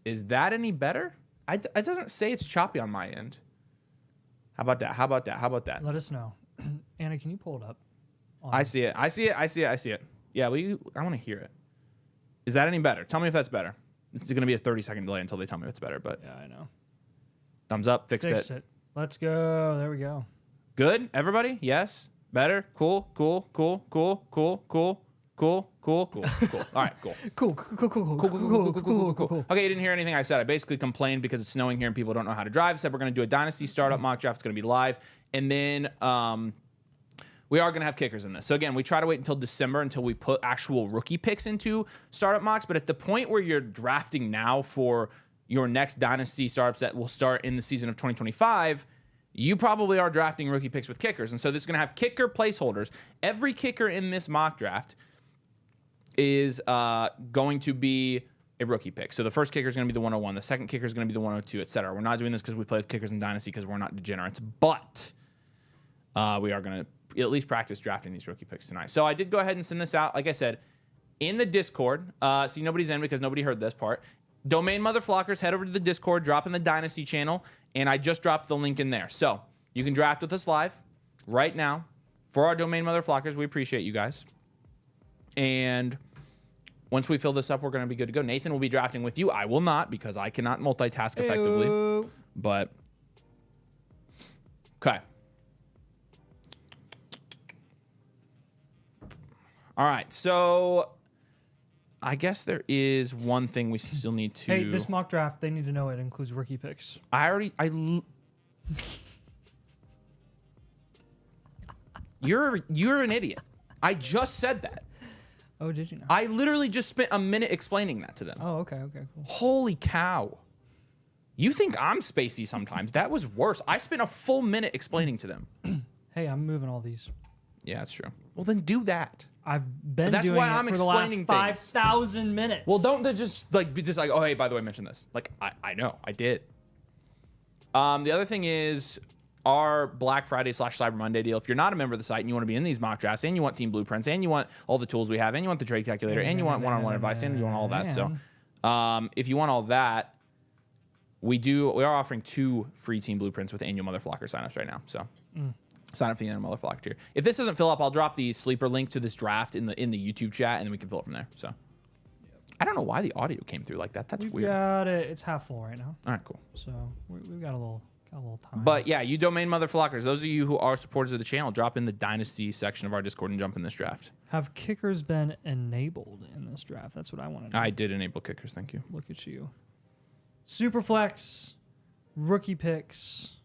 Is that any better? It doesn't say it's choppy on my end. How about that? How about that? How about that? Let us know. Anna, can you pull it up? I see it. I see it. I see it. I see it. Yeah, I want to hear it. Is that any better? Tell me if that's better. It's going to be a 30-second delay until they tell me it's better, but Yeah, I know. thumbs up. Fixed it. Let's go. There we go. Good? Everybody? Yes? Better? Cool? Cool? Cool? Cool? Cool? Cool? Cool? Cool? Cool? Cool. All right, cool. Cool. Okay, you didn't hear anything I said. I basically complained because it's snowing here and people don't know how to drive. Said we're going to do a Dynasty startup mock draft. It's going to be live. And then we are going to have kickers in this. So again, we try to wait until December until we put actual rookie picks into startup mocks. But at the point where you're drafting now for your next Dynasty startups that will start in the season of 2025, you probably are drafting rookie picks with kickers. And so this is going to have kicker placeholders. Every kicker in this mock draft is going to be a rookie pick. So the first kicker is going to be the 101. The second kicker is going to be the 102, etc. We're not doing this because we play with kickers in Dynasty because we're not degenerates. But we are going to at least practice drafting these rookie picks tonight. So I did go ahead and send this out, like I said, in the Discord. See, nobody's in because nobody heard this part. Domain MotherFlockers, head over to the Discord, drop in the Dynasty channel, and I just dropped the link in there. So you can draft with us live right now for our Domain MotherFlockers. We appreciate you guys. And once we fill this up, we're going to be good to go. Nathan will be drafting with you. I will not because I cannot multitask effectively. But, okay. All right, so I guess there is one thing we still need to... Hey, this mock draft, they need to know it includes rookie picks. You're an idiot. I just said that. Oh, did you know? I literally just spent a minute explaining that to them. Oh, okay, cool. Holy cow. You think I'm spacey sometimes. That was worse. I spent a full minute explaining to them. Hey, I'm moving all these. Yeah, that's true. Well, then do that. I've been doing it for the last 5,000 minutes. Well, don't just be just like, oh, hey, by the way, mention this. Like, I know, I did. The other thing is our Black Friday / Cyber Monday deal. If you're not a member of the site and you want to be in these mock drafts and you want team blueprints and you want all the tools we have and you want the trade calculator and you want one-on-one advice and you want all that. So if you want all that, we are offering 2 free team blueprints with annual MotherFlocker signups right now. So sign up for the annual MotherFlocker tier. If this doesn't fill up, I'll drop the sleeper link to this draft in the YouTube chat and then we can fill it from there. So I don't know why the audio came through like that. That's weird. We got it. It's half full right now. All right, cool. So we've got a little time. But yeah, you Domain MotherFlockers, those of you who are supporters of the channel, drop in the Dynasty section of our Discord and jump in this draft. Have kickers been enabled in this draft? That's what I want to know. I did enable kickers, thank you. Look at you. Superflex, rookie picks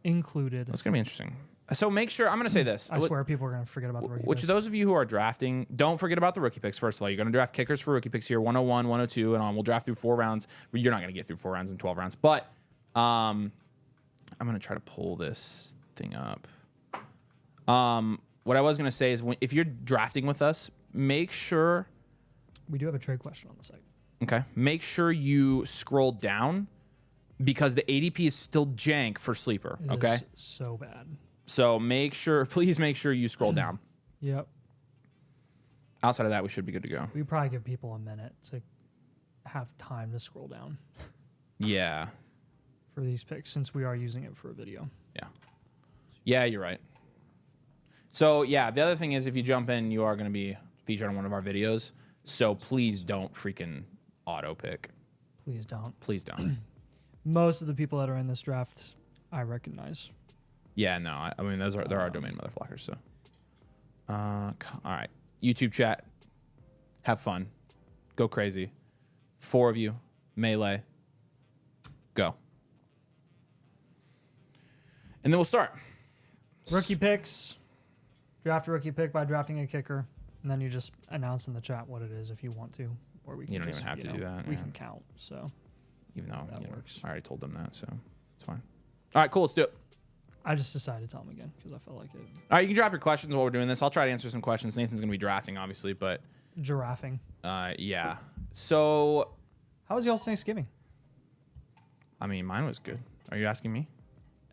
included. That's going to be interesting. So make sure, I'm going to say this. I swear people are going to forget about the rookie picks. Those of you who are drafting, don't forget about the rookie picks, first of all. You're going to draft kickers for rookie picks here, 101, 102, and on. We'll draft through 4 rounds. You're not going to get through 4 rounds and 12 rounds. But I'm going to try to pull this thing up. What I was going to say is if you're drafting with us, make sure... We do have a trade question on the site. Okay. Make sure you scroll down because the ADP is still jank for sleeper. It is so bad. So please make sure you scroll down. Yep. Outside of that, we should be good to go. We probably give people a minute to have time to scroll down. Yeah. For these picks, since we are using it for a video. Yeah. Yeah, you're right. So yeah, the other thing is if you jump in, you are going to be featured on one of our videos. So please don't freaking auto pick. Please don't. Please don't. Most of the people that are in this draft, I recognize. Yeah, no, I mean there are Domain MotherFlockers. So, all right, YouTube chat, have fun, go crazy. 4 of you, melee, go, and then we'll start. Rookie picks. Draft a rookie pick by drafting a kicker, and then you just announce in the chat what it is if you want to, or we can. You don't even have to do that. We can count. So, even though that works, I already told them that, so it's fine. All right, cool. Let's do it. I just decided to tell them again because I felt like it. All right, you can drop your questions while we're doing this. I'll try to answer some questions. Nathan's going to be drafting, obviously, but... Giraffing. Yeah. So... How was y'all's Thanksgiving? I mean, mine was good. Are you asking me?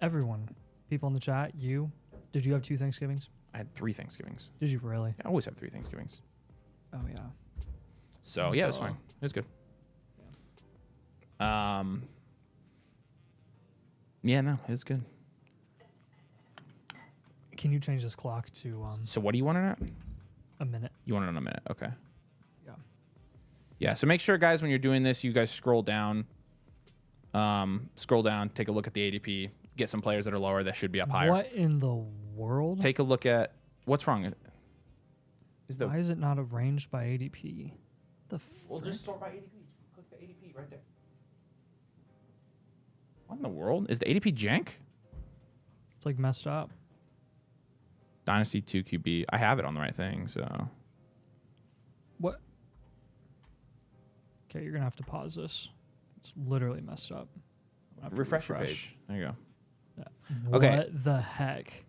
Everyone. People in the chat. You. Did you have 2 Thanksgivings? I had 3 Thanksgivings. Did you really? I always have 3 Thanksgivings. Oh, yeah. So, yeah, it was fine. It was good. Yeah, no, it's good. Can you change this clock to So what do you want it at? a minute? You want it on a minute. Okay. Yeah. Yeah, so make sure, guys, when you're doing this, you guys scroll down. Take a look at the ADP. Get some players that are lower that should be up higher. What in the world? Take a look at what's wrong. Why is it not arranged by ADP? We'll just sort by ADP. Click the ADP right there. What in the world? Is the ADP jank? It's like messed up. Dynasty 2 QB. I have it on the right thing, so. What? Okay, you're gonna have to pause this. It's literally messed up. I'm gonna have to Refresh your page. There you go. Yeah. Okay. What the heck?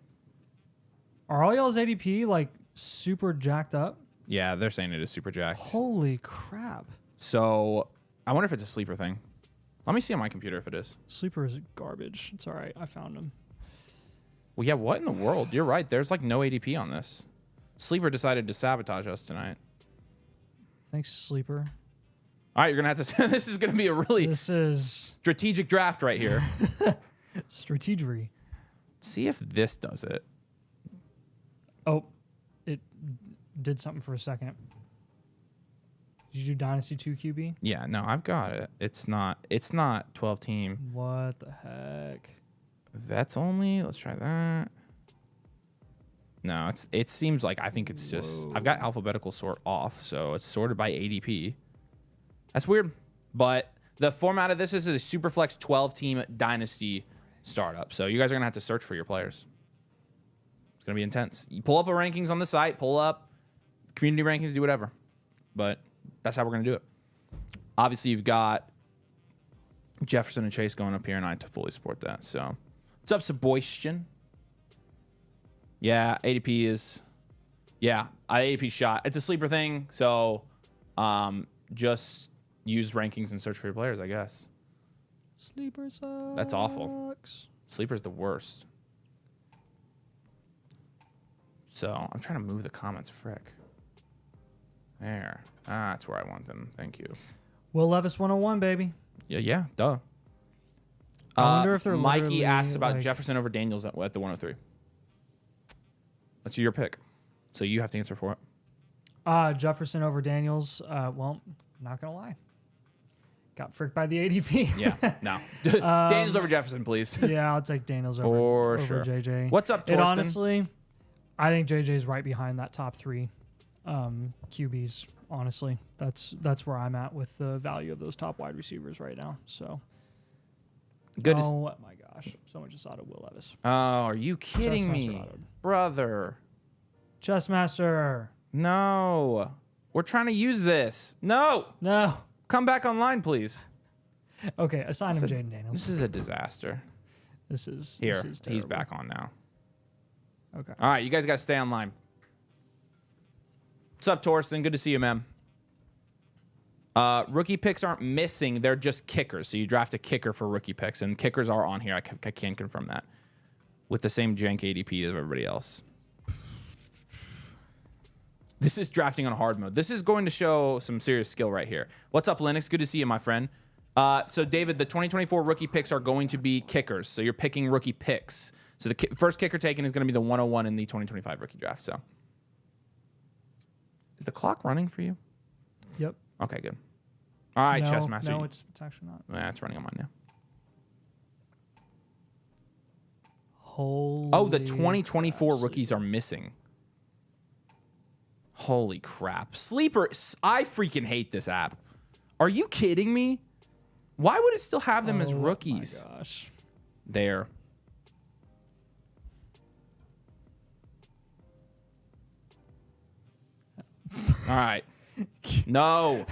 Are all y'all's ADP like super jacked up? Yeah, they're saying it is super jacked. Holy crap. So I wonder if it's a sleeper thing. Let me see on my computer if it is. Sleeper is garbage. It's all right. I found him. Well, yeah, what in the world? You're right. There's like no ADP on this. Sleeper decided to sabotage us tonight. Thanks, Sleeper. All right, you're going to have to... This is going to be a really This is strategic draft right here. strategery. See if this does it. Oh, it did something for a second. Did you do Dynasty 2 QB? Yeah, no, I've got it. It's not 12 team. What the heck? That's only... Let's try that. No, it seems like I think it's just... I've got alphabetical sort off, so it's sorted by ADP. That's weird. But the format of this is a Superflex 12-team Dynasty startup. So you guys are going to have to search for your players. It's going to be intense. You pull up a rankings on the site, pull up community rankings, do whatever. But that's how we're going to do it. Obviously, you've got Jefferson and Chase going up here, and I fully support that. So what's up, Sebastian? Yeah, ADP is... Yeah, ADP shot. It's a sleeper thing, so just use rankings and search for your players, I guess. Sleeper sucks. That's awful. Sleeper's the worst. So I'm trying to move the comments, frick. There. Ah, that's where I want them. Thank you. Will Levis 101, baby. Yeah, duh. I wonder if they're Mikey literally, asked about like- Jefferson over Daniels at the 103. That's your pick. So you have to answer for it. Jefferson over Daniels. Well, not going to lie. Got fricked by the ADP. Yeah, no. Daniels over Jefferson, please. Yeah, I'll take Daniels For over sure. JJ. What's up, It Torsten? honestly, I think JJ's right behind that top three QBs. Honestly, that's where I'm at with the value of those top wide receivers right now. So, Good. Oh my gosh, someone just auto Will Levis. Oh, are you kidding Chessmaster me, autoed. brother? Chessmaster. No, we're trying to use this. No, No. come back online, please. Okay, assign him This is Jaden Daniels. This is a disaster. This is Here, This is he's terrible. back on now. Okay. All right, you guys got to stay online. What's up, Torsten? Good to see you, man. Rookie picks aren't missing. They're just kickers. So you draft a kicker for rookie picks, and kickers are on here. I can confirm that. With the same jank ADP as everybody else. This is drafting on hard mode. This is going to show some serious skill right here. What's up, Linux? Good to see you, my friend. So, David, the 2024 rookie picks are going to be kickers. So you're picking rookie picks. So the first kicker taken is going to be the 101 in the 2025 rookie draft. So is the clock running for you? Yep. Okay, good. All right, no, Chessmaster. No, it's actually not. Yeah, it's running on mine now. Holy Oh, the 2024 crap, rookies are missing. Holy crap. Sleeper, I freaking hate this app. Are you kidding me? Why would it still have them as rookies? Oh my gosh. There. All right. No.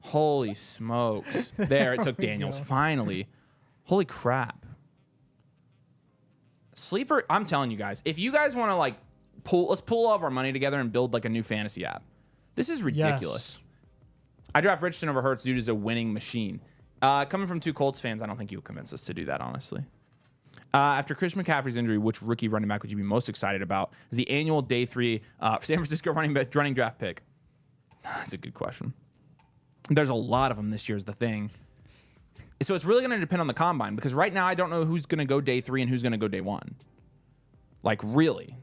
Holy smokes. There, it took Daniels. go. Finally. Holy crap. Sleeper, I'm telling you guys, if you guys want to like let's pull all of our money together and build like a new fantasy app. This is ridiculous. Yes. I draft Richardson over Hurts. Dude is a winning machine. Coming from two Colts fans, I don't think you would convince us to do that, honestly. After Chris McCaffrey's injury, which rookie running back would you be most excited about? Is the annual day 3 San Francisco running draft pick? That's a good question. There's a lot of them this year is the thing. So it's really going to depend on the combine because right now I don't know who's going to go day 3 and who's going to go day 1. Like, really.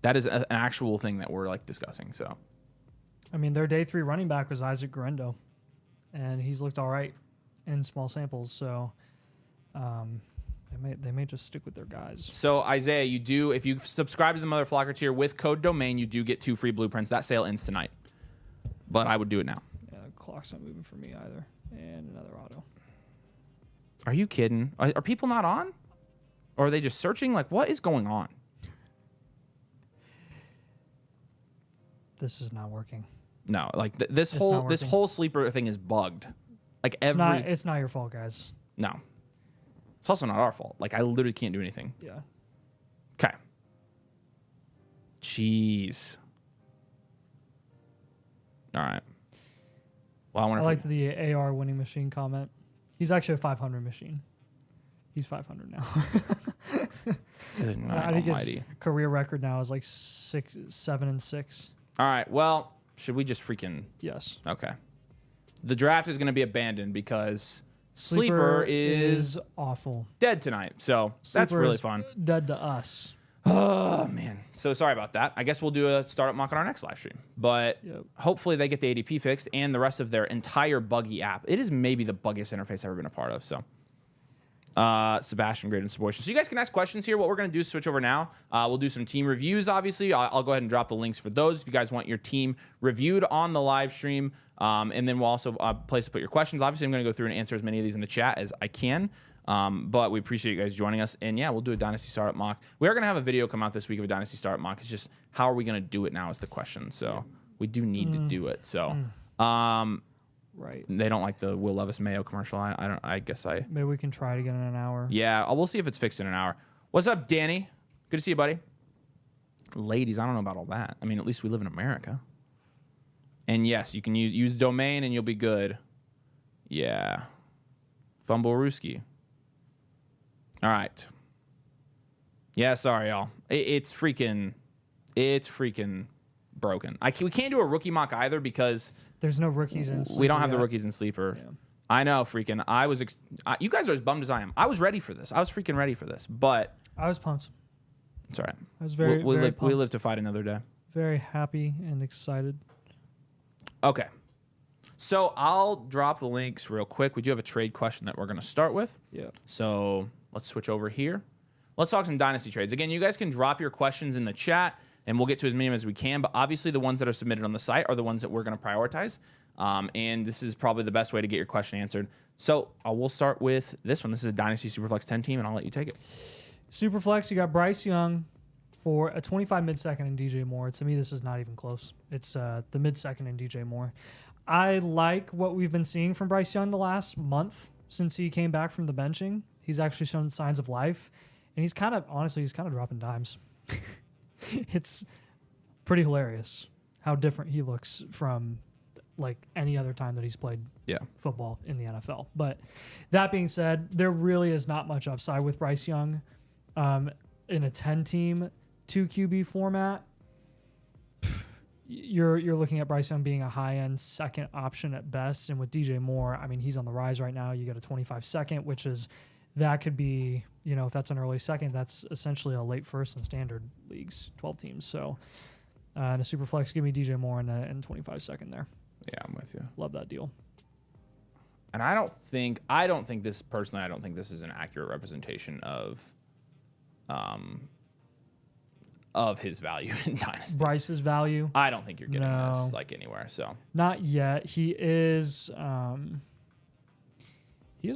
That is an actual thing that we're, like, discussing, so. I mean, their day 3 running back was Isaac Guerrero, and he's looked all right in small samples, so they may just stick with their guys. So, Isaiah, you do, if you subscribe to the MotherFlocker tier with code DOMAIN, you do get 2 free blueprints. That sale ends tonight, but I would do it now. Yeah, the clock's not moving for me either. And another auto. Are you kidding? Are people not on? Or are they just searching? Like, what is going on? This is not working. No, like this whole sleeper thing is bugged. Like it's not your fault, guys. No. It's also not our fault. Like, I literally can't do anything. Yeah. Okay. Jeez. All right. Well, I liked the AR winning machine comment. He's actually a 500 machine. He's 500 now. Good night, I think almighty. his career record now is like 7-6. All right. Well, should we just freaking... Yes. Okay. The draft is going to be abandoned because Sleeper is awful. Dead tonight. So Sleeper that's really is fun. Dead to us. Oh, man. So sorry about that. I guess we'll do a startup mock on our next live stream. But hopefully they get the ADP fixed and the rest of their entire buggy app. It is maybe the buggiest interface I've ever been a part of. So Sebastian, great insubordination. So you guys can ask questions here. What we're going to do is switch over now. We'll do some team reviews, obviously. I'll go ahead and drop the links for those if you guys want your team reviewed on the live stream. And then we'll also place to put your questions. Obviously, I'm going to go through and answer as many of these in the chat as I can. But we appreciate you guys joining us. And yeah, we'll do a Dynasty Startup mock. We are going to have a video come out this week of a Dynasty Startup mock. It's just how are we going to do it now is the question. So we do need to do it. So right. They don't like the Will Levis Mayo commercial. I guess maybe we can try it again in an hour. Yeah, we'll see if it's fixed in an hour. What's up, Danny? Good to see you, buddy. Ladies, I don't know about all that. I mean, at least we live in America. And yes, you can use domain and you'll be good. Yeah. Fumble Rooski. All right. Yeah, sorry, y'all. It's freaking broken. We can't do a rookie mock either because there's no rookies in Sleeper. We don't have the rookies in Sleeper. Yeah. I know, freaking. You guys are as bummed as I am. I was ready for this. I was freaking ready for this, but I was pumped. It's all right. I was very pumped. We live to fight another day. Very happy and excited. Okay. So I'll drop the links real quick. We do have a trade question that we're going to start with. Yeah. So let's switch over here. Let's talk some Dynasty trades. Again, you guys can drop your questions in the chat, and we'll get to as many as we can. But obviously, the ones that are submitted on the site are the ones that we're going to prioritize. And this is probably the best way to get your question answered. So we'll start with this one. This is a Dynasty Superflex 10 team, and I'll let you take it. Superflex, you got Bryce Young for a 25 mid-second and DJ Moore. To me, this is not even close. It's the mid-second and DJ Moore. I like what we've been seeing from Bryce Young the last month since he came back from the benching. He's actually shown signs of life, and he's kind of dropping dimes. It's pretty hilarious how different he looks from like any other time that he's played football in the NFL. But that being said, there really is not much upside with Bryce Young in a 10-team 2 QB format. You're looking at Bryce Young being a high-end second option at best, and with DJ Moore, I mean, he's on the rise right now. You got a 25 second, which is that could be, if that's an early second, that's essentially a late first in standard leagues, 12 teams. So in a super flex, give me DJ Moore and 25 second there. Yeah, I'm with you. Love that deal. And I don't think this is an accurate representation of his value in Dynasty. Bryce's value? I don't think you're getting this like anywhere. So not yet. He is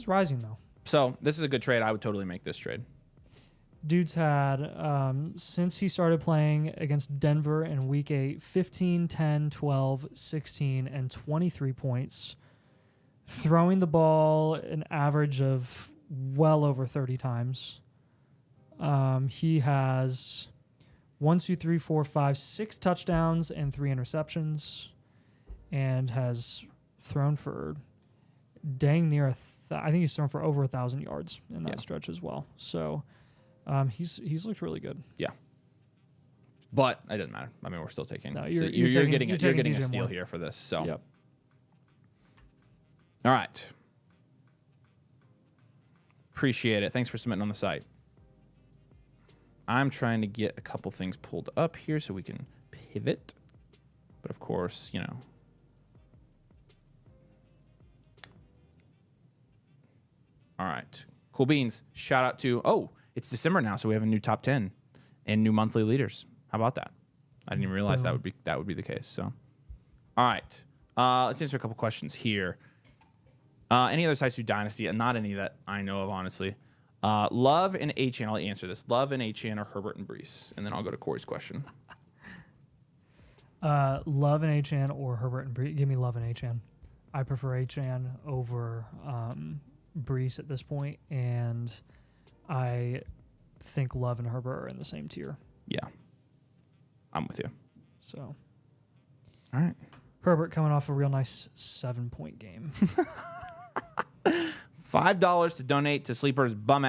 rising though. So this is a good trade. I would totally make this trade. Dude's had, since he started playing against Denver in Week 8, 15, 10, 12, 16, and 23 points. Throwing the ball an average of well over 30 times. He has 6 touchdowns and 3 interceptions, and has thrown for dang near I think he's thrown for over 1,000 yards in that stretch as well. So he's looked really good. Yeah, but it doesn't matter. I mean, we're still taking. No, you're getting a steal Moore here for this. So yep. All right. Appreciate it. Thanks for submitting on the site. I'm trying to get a couple things pulled up here so we can pivot. But of course, you know. All right. Cool beans. Shout out to, oh, it's December now, so we have a new top 10 and new monthly leaders. How about that? I didn't even realize that would be the case. So, all right. Let's answer a couple questions here. Any other sites do Dynasty? Not any that I know of, honestly. Love and A-Chan. I'll answer this. Love and A-Chan or Herbert and Brees, and then I'll go to Corey's question. Love and A-Chan or Herbert and Brees. Give me Love and A-Chan. I prefer A-Chan over Brees at this point, and I think Love and Herbert are in the same tier. Yeah, I'm with you. So, all right. Herbert coming off a real nice 7-point game. $5 to donate to Sleeper's bum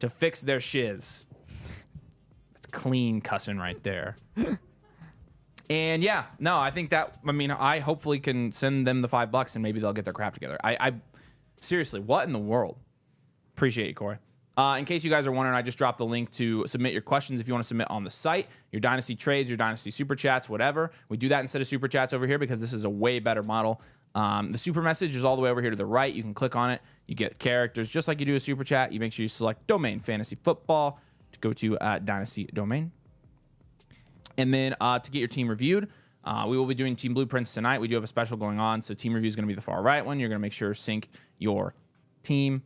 to fix their shiz. That's clean cussing right there. And yeah, no, I think that, I mean, I hopefully can send them the $5 and maybe they'll get their crap together. I seriously, what in the world? Appreciate you, Corey. In case you guys are wondering, I just dropped the link to submit your questions if you want to submit on the site. Your Dynasty trades, your Dynasty super chats, whatever. We do that instead of super chats over here because this is a way better model. The super message is all the way over here to the right. You can click on it. You get characters just like you do a super chat. You make sure you select Domain Fantasy Football to go to Dynasty Domain. And then to get your team reviewed, we will be doing team blueprints tonight. We do have a special going on. So team review is going to be the far right one. You're going to make sure sync your team.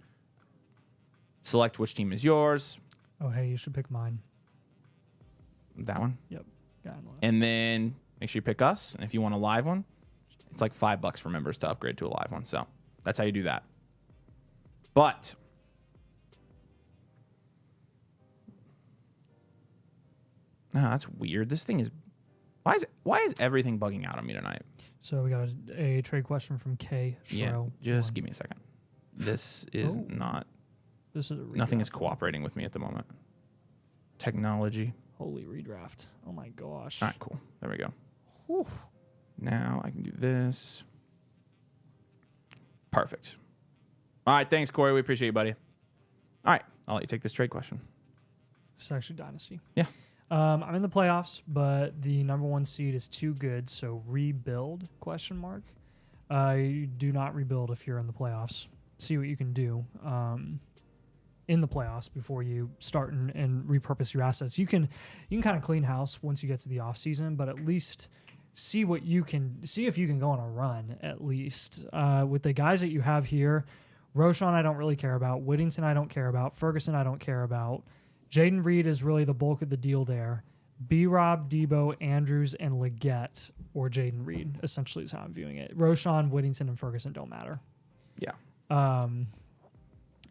Select which team is yours. Oh, hey, you should pick mine. That one? Yep. Got it. And then make sure you pick us. And if you want a live one, it's like $5 for members to upgrade to a live one. So that's how you do that. But no, that's weird. This thing is why is everything bugging out on me tonight? So we got a trade question from K. Yeah, just give me a second. This is not. This is nothing is cooperating with me at the moment. Technology. Holy redraft. Oh my gosh. All right, cool. There we go. Whew. Now I can do this. Perfect. All right, thanks, Corey. We appreciate you, buddy. All right, I'll let you take this trade question. It's actually Dynasty. Yeah. I'm in the playoffs, but the number 1 seed is too good, so rebuild, ? You do not rebuild if you're in the playoffs. See what you can do in the playoffs before you start and repurpose your assets. You can kind of clean house once you get to the off season, but at least see if you can go on a run at least. With the guys that you have here, Roschon I don't really care about. Whittington I don't care about. Ferguson I don't care about. Jaden Reed is really the bulk of the deal there. B-Rob, Debo, Andrews, and Leggett, or Jaden Reed, essentially is how I'm viewing it. Roschon, Whittington, and Ferguson don't matter. Yeah. And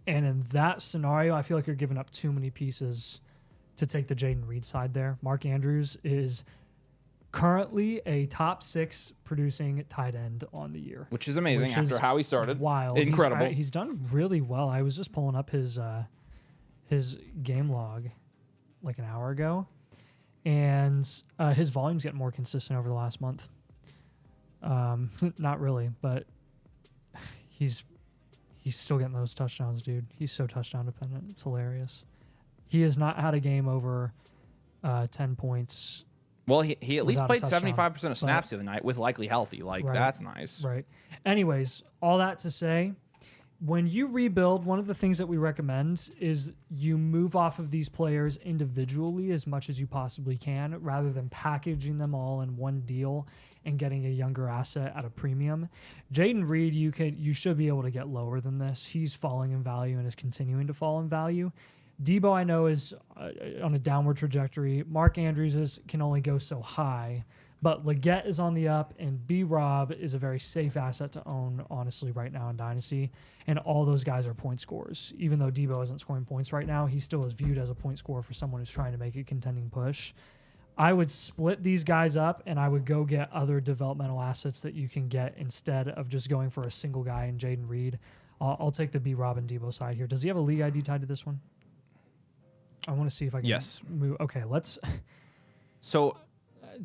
in that scenario, I feel like you're giving up too many pieces to take the Jaden Reed side there. Mark Andrews is currently a top 6 producing tight end on the year. Which is amazing after how he started. Wild. Incredible. He's done really well. I was just pulling up his game log like an hour ago, and his volume's getting more consistent over the last month. Not really, but he's still getting those touchdowns, dude. He's so touchdown dependent. It's hilarious. He has not had a game over 10 points. Well, he at least played 75% of snaps but, the other night with likely healthy. Like, right, that's nice. Right. Anyways, all that to say, when you rebuild, one of the things that we recommend is you move off of these players individually as much as you possibly can, rather than packaging them all in one deal and getting a younger asset at a premium. Jaden Reed, you should be able to get lower than this. He's falling in value and is continuing to fall in value. Debo, I know, is on a downward trajectory. Mark Andrews can only go so high. But Leggett is on the up, and B-Rob is a very safe asset to own, honestly, right now in Dynasty. And all those guys are point scorers. Even though Debo isn't scoring points right now, he still is viewed as a point scorer for someone who's trying to make a contending push. I would split these guys up, and I would go get other developmental assets that you can get instead of just going for a single guy in Jaden Reed. I'll take the B-Rob and Debo side here. Does he have a league ID tied to this one? I want to see if I can move. Okay, let's... So...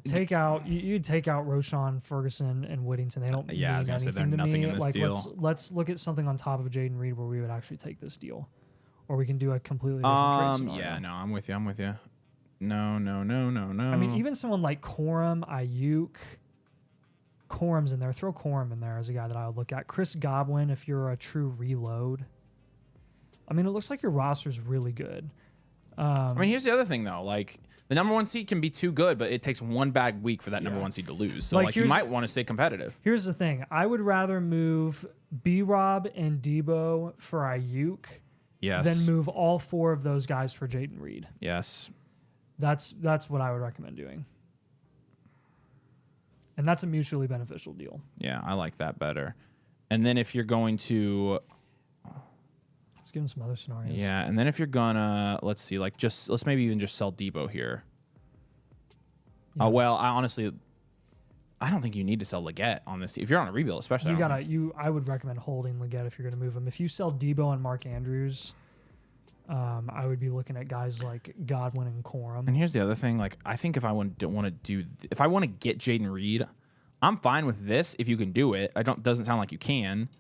Take out you take out Roschon, Ferguson, and Whittington. They don't mean I was gonna say anything they're to nothing me. in this Like deal. let's look at something on top of Jaden Reed where we would actually take this deal. or we can do a completely different trade scenario. Yeah, no, I'm with you. No. I mean, even someone like Corum, Ayuk, Corum's in there. Throw Corum in there as a guy that I would look at. Chris Godwin, if you're a true reload. I mean, it looks like your roster's really good. I mean, here's the other thing, though. Like, the number 1 seed can be too good, but it takes one bad week for that number 1 seed to lose. So, like you might want to stay competitive. Here's the thing. I would rather move B-Rob and Debo for Ayuk than move all 4 of those guys for Jaden Reed. Yes. That's what I would recommend doing. And that's a mutually beneficial deal. Yeah, I like that better. And then if you're going to... Let's give him some other scenarios. Yeah, and then if you're gonna, let's see, like let's maybe even just sell Debo here. Yeah. Well, I don't think you need to sell Leggett on this. If you're on a rebuild, especially, I would recommend holding Leggett if you're gonna move him. If you sell Debo and Mark Andrews, I would be looking at guys like Godwin and Corum. And here's the other thing: like, I think if I want to get Jaden Reed, I'm fine with this if you can do it. Doesn't sound like you can.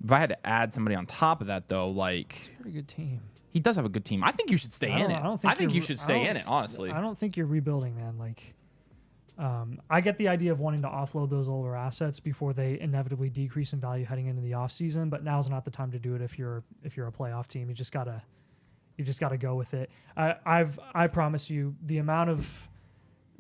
If I had to add somebody on top of that, though, like... He's got a good team. He does have a good team. I think you should stay in it. I think you should stay in it, honestly. I don't think you're rebuilding, man. Like, I get the idea of wanting to offload those older assets before they inevitably decrease in value heading into the offseason, but now's not the time to do it if you're a playoff team. You just gotta go with it. I promise you, the amount of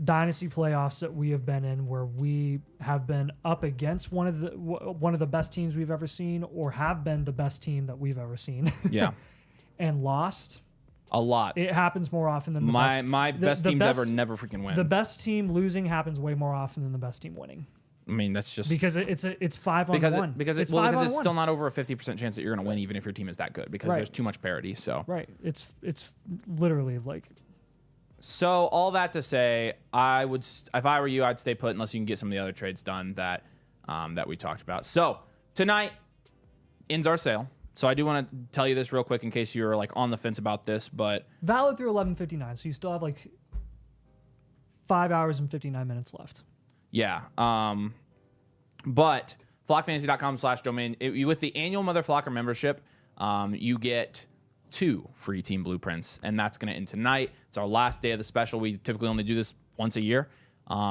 Dynasty playoffs that we have been in where we have been up against one of the best teams we've ever seen, or have been the best team that we've ever seen. Yeah. And lost a lot. It happens more often than my best teams ever never freaking win. The best team losing happens way more often than the best team winning. I mean, that's just because it's 5-on-1. Because it's still not over a 50% chance that you're going to win, even if your team is that good, because there's too much parity. So it's literally like. So all that to say, I would, if I were you, I'd stay put unless you can get some of the other trades done that we talked about. So tonight ends our sale. So I do want to tell you this real quick in case you're like on the fence about this, but valid through 11:59. So you still have like 5 hours and 59 minutes left. Yeah. But flockfantasy.com/domain with the annual MotherFlocker membership, you get 2 free team blueprints, and that's going to end tonight. It's our last day of the special. We typically only do this once a year.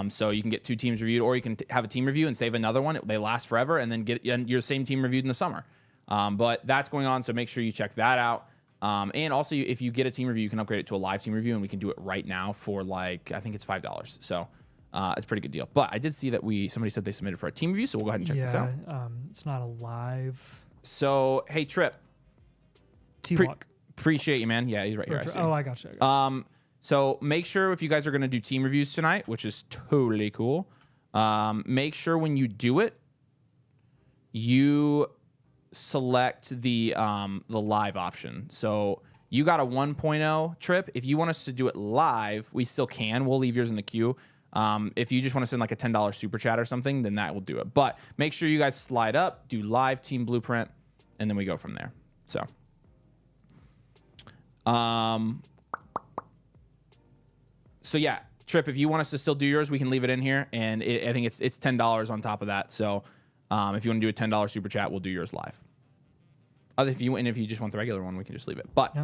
So you can get 2 teams reviewed, or you can have a team review and save another one. They last forever, and then get your same team reviewed in the summer. But that's going on, so make sure you check that out. And also, if you get a team review, you can upgrade it to a live team review, and we can do it right now for like, I think it's $5. So it's a pretty good deal. But I did see that somebody said they submitted for a team review, so we'll go ahead and check this out. It's not a live. So, hey, Trip. T-Walk. Appreciate you, man. Yeah, he's right here. I got you. So make sure if you guys are going to do team reviews tonight, which is totally cool, make sure when you do it, you select the live option. So you got a 1.0 Trip. If you want us to do it live, we still can. We'll leave yours in the queue. If you just want to send like a $10 super chat or something, then that will do it. But make sure you guys slide up, do live team blueprint, and then we go from there. So, yeah, Trip, if you want us to still do yours, we can leave it in here, and I think it's $10 on top of that. So, if you want to do a $10 super chat, we'll do yours live. If you just want the regular one, we can just leave it. But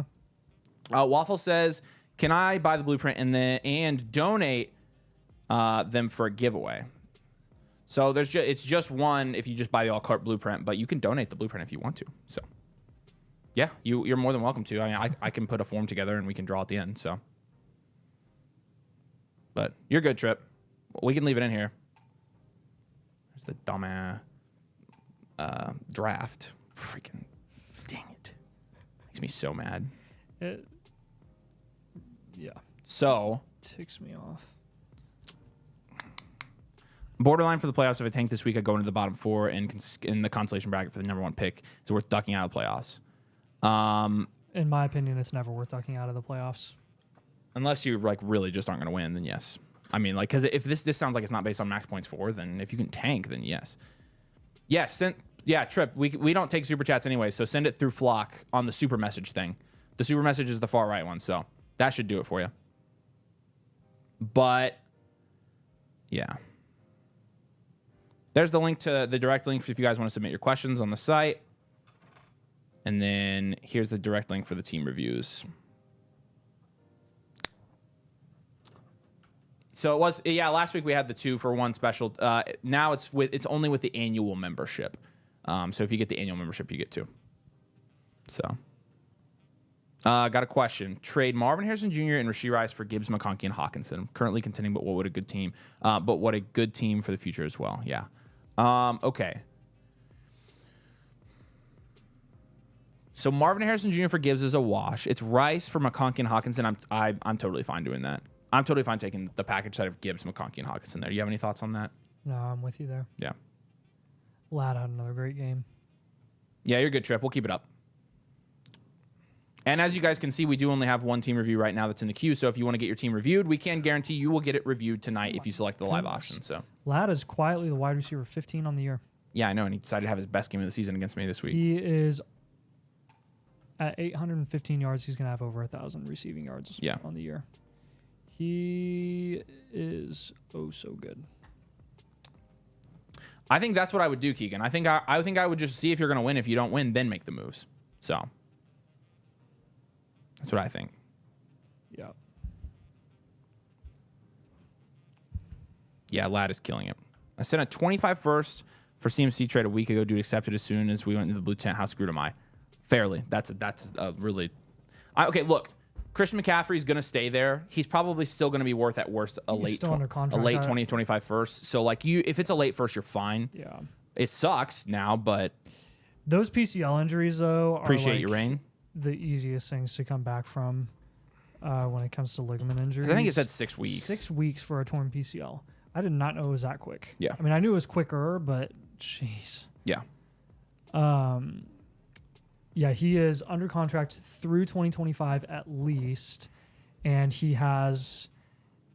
Waffle says, "Can I buy the blueprint and donate them for a giveaway?" So it's just one if you just buy the all cart blueprint, but you can donate the blueprint if you want to. So yeah, you're more than welcome to. I mean, I can put a form together and we can draw at the end. So, but you're good, Trip. We can leave it in here. There's the dumb draft. Freaking dang it! Makes me so mad. So ticks me off. Borderline for the playoffs. If I tank this week, I go into the bottom 4 and in the consolation bracket for the number 1 pick. It's worth ducking out of the playoffs. In my opinion, it's never worth ducking out of the playoffs. Unless you like really just aren't going to win, then yes. I mean, like, because if this sounds like it's not based on max points for, then if you can tank, then yes. Yes, Trip. We don't take super chats anyway, so send it through Flock on the super message thing. The super message is the far right one, so that should do it for you. But yeah. There's the link to the direct link if you guys want to submit your questions on the site. And then here's the direct link for the team reviews. So it was, yeah, last week we had the 2-for-1 special. Now it's only with the annual membership. So if you get the annual membership, you get 2. So, got a question. Trade Marvin Harrison Jr. and Rashee Rice for Gibbs, McConkey, and Hawkinson. I'm currently contending, but what a good team. But what a good team for the future as well. Yeah. Okay. So Marvin Harrison Jr. for Gibbs is a wash. It's Rice for McConkey and Hawkinson. I'm totally fine doing that. I'm totally fine taking the package side of Gibbs, McConkey, and Hawkinson there. Do you have any thoughts on that? No, I'm with you there. Yeah. Lad had another great game. Yeah, you're good, Trip. We'll keep it up. And as you guys can see, we do only have one team review right now that's in the queue. So if you want to get your team reviewed, we can guarantee you will get it reviewed tonight if you select the live option. So Lad is quietly the wide receiver 15 on the year. Yeah, I know. And he decided to have his best game of the season against me this week. He is at 815 yards. He's going to have over 1,000 receiving yards on the year. He is so good. I think that's what I would do, Keegan. I think I would just see if you're going to win. If you don't win, then make the moves. So that's what I think. Yeah. Yeah, Lad is killing it. I sent a 25 first for CMC trade a week ago. Dude accepted as soon as we went into the blue tent. How screwed am I? Fairly. That's a really. Okay, look. Christian McCaffrey's going to stay there. He's probably still going to be worth at worst a late 20-25 first. So like if it's a late first, you're fine. Yeah. It sucks now, but those PCL injuries though are appreciate your rain. The easiest things to come back from when it comes to ligament injuries. I think it said 6 weeks. 6 weeks for a torn PCL. I did not know it was that quick. Yeah. I mean, I knew it was quicker, but jeez. Yeah. Yeah, he is under contract through 2025 at least, and he has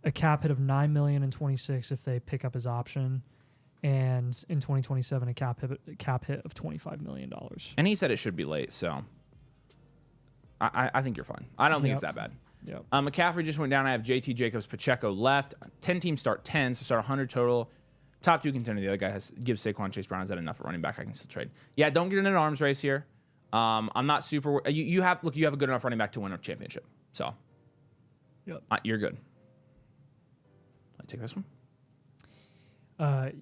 a cap hit of $9 million in 26 if they pick up his option, and in 2027 a cap hit of $25 million. And he said it should be late, so I think you're fine. I don't think it's that bad. Yep. McCaffrey just went down. I have JT Jacobs, Pacheco left. 10 teams start 10, so start 100 total. Top 2 contender. The other guy has Gibbs, Saquon, Chase Brown. Is that enough for running back? I can still trade. Yeah, don't get in an arms race here. I'm not super. You have a good enough running back to win a championship. So, yep, you're good. I take this one.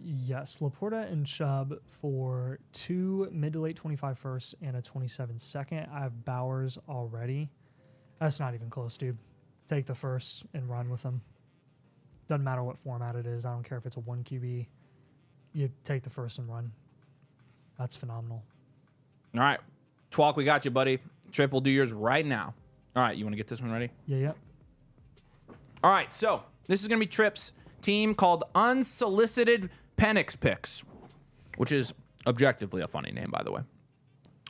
Yes, Laporta and Chubb for 2 mid to late 25 firsts and a 27 second. I have Bowers already. That's not even close, dude. Take the first and run with them. Doesn't matter what format it is. I don't care if it's a 1 QB. You take the first and run. That's phenomenal. All right. Twalk, we got you, buddy. Trip, we'll do yours right now. All right, you want to get this one ready? Yeah. All right, so this is going to be Trip's team called Unsolicited Penix Picks, which is objectively a funny name, by the way.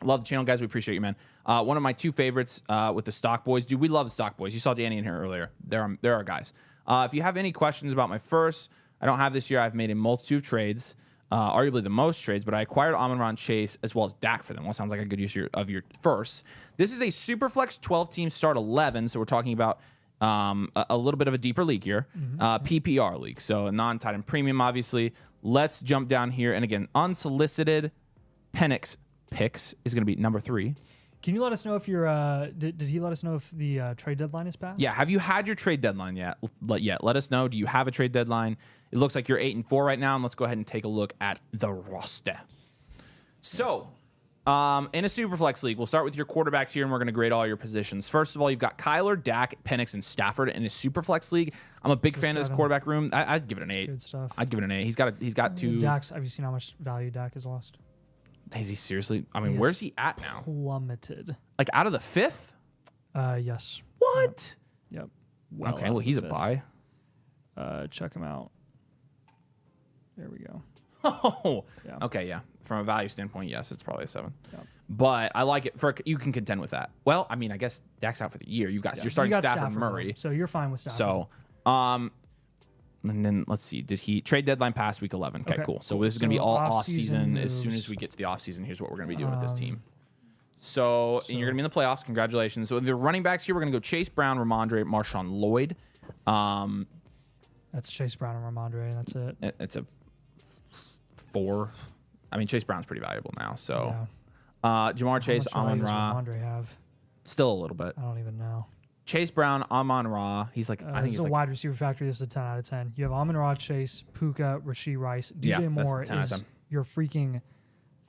Love the channel, guys. We appreciate you, man. One of my 2 favorites with the Stock Boys. Dude, we love the Stock Boys. You saw Danny in here earlier. They're our guys. If you have any questions about my first, I don't have this year. I've made a multitude of trades. Arguably the most trades, but I acquired Amon-Ra Chase as well as Dak for them. Well, sounds like a good use of your first. This is a Superflex 12-team start 11, so we're talking about a little bit of a deeper league here, PPR league, so a non-tight end premium, obviously. Let's jump down here, and again, Unsolicited Penix Picks is going to be number 3. Can you let us know if you're? Did he let us know if the trade deadline is passed? Yeah. Have you had your trade deadline yet? Let us know. Do you have a trade deadline? It looks like you're 8-4 right now, and let's go ahead and take a look at the roster. So, in a Superflex league, we'll start with your quarterbacks here, and we're going to grade all your positions. First of all, you've got Kyler, Dak, Penix, and Stafford in a Superflex league. I'm a big fan of this quarterback room. I'd give it an 8. Good stuff. I'd give it an 8. He's got 2. Dak's. Have you seen how much value Dak has lost? Is he seriously? I mean, where's he at now? Plummeted. Like out of the 5th? Yes. What? Yep. Okay, well, he's a buy. Check him out. There we go. Oh, Yeah. Okay, yeah. From a value standpoint, yes, it's probably a 7. Yep. But I like it. You can contend with that. Well, I mean, I guess Dak's out for the year. You're starting Stafford Murray. Though, so you're fine with Stafford. So, and then let's see. Did he trade deadline pass week 11? Okay, cool. So this is going to be all off season. As soon as we get to the off season, here's what we're going to be doing with this team. So and you're going to be in the playoffs. Congratulations. So the running backs here, we're going to go Chase Brown, Ramondre, Marshawn Lloyd. That's Chase Brown and Ramondre, and that's it. It's a 4. I mean, Chase Brown's pretty valuable now. So, Jamar Chase, How much Amon value does Ra. Ramondre have? Still a little bit. I don't even know. Chase Brown, Amon Ra. He's like, I think This he's is a like, wide receiver factory. This is a 10 out of 10. You have Amon-Ra, Chase, Puka, Rashee Rice. DJ Moore that's a 10 out of is 10. your freaking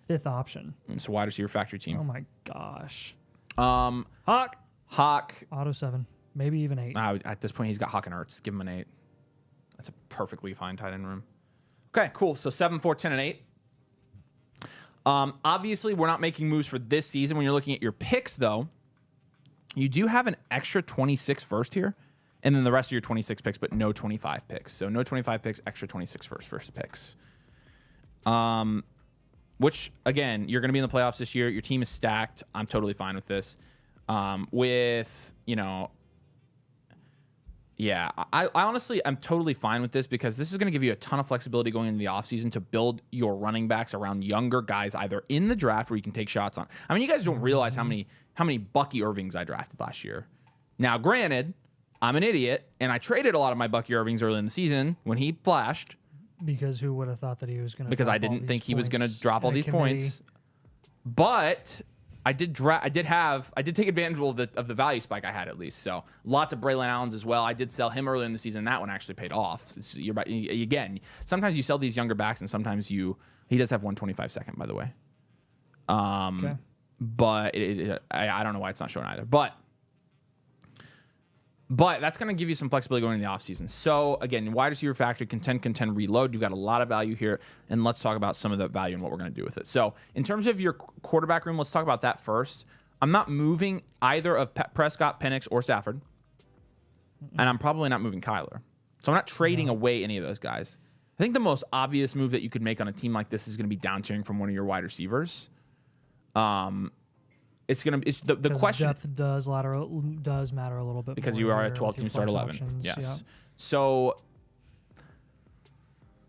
fifth option. it's a wide receiver factory team. Oh my gosh. Hawk. Auto 7. Maybe even 8. At this point, he's got Hawk and Ertz. Give him an 8. That's a perfectly fine tight end room. Okay, cool. So 7, 4, 10, and 8. Obviously, we're not making moves for this season. When you're looking at your picks, though, you do have an extra 26 first here, and then the rest of your 26 picks, but no 25 picks. So no 25 picks, extra 26 first picks. Which, again, you're going to be in the playoffs this year. Your team is stacked. I'm totally fine with this. Yeah, I honestly, I'm totally fine with this because this is going to give you a ton of flexibility going into the offseason to build your running backs around younger guys, either in the draft where you can take shots on. I mean, you guys don't realize how many Bucky Irvings I drafted last year. Now, granted, I'm an idiot, and I traded a lot of my Bucky Irvings early in the season when he flashed. Because who would have thought that he was going to? Because I didn't think he was going to drop all these points. But I did take advantage of the value spike I had at least. So lots of Braylon Allens as well. I did sell him earlier in the season. That one actually paid off. Again, sometimes you sell these younger backs, and sometimes he does have 125 second, by the way. Okay. But I don't know why it's not showing either. But that's going to give you some flexibility going into the offseason. So, again, wide receiver factory, contend, reload. You've got a lot of value here. And let's talk about some of the value and what we're going to do with it. So, in terms of your quarterback room, let's talk about that first. I'm not moving either of Prescott, Penix, or Stafford. And I'm probably not moving Kyler. So, I'm not trading away any of those guys. I think the most obvious move that you could make on a team like this is going to be down tiering from one of your wide receivers. It's the question. Depth does matter a little bit because more you are a with 12 team your start flex 11. options. Yes. Yeah.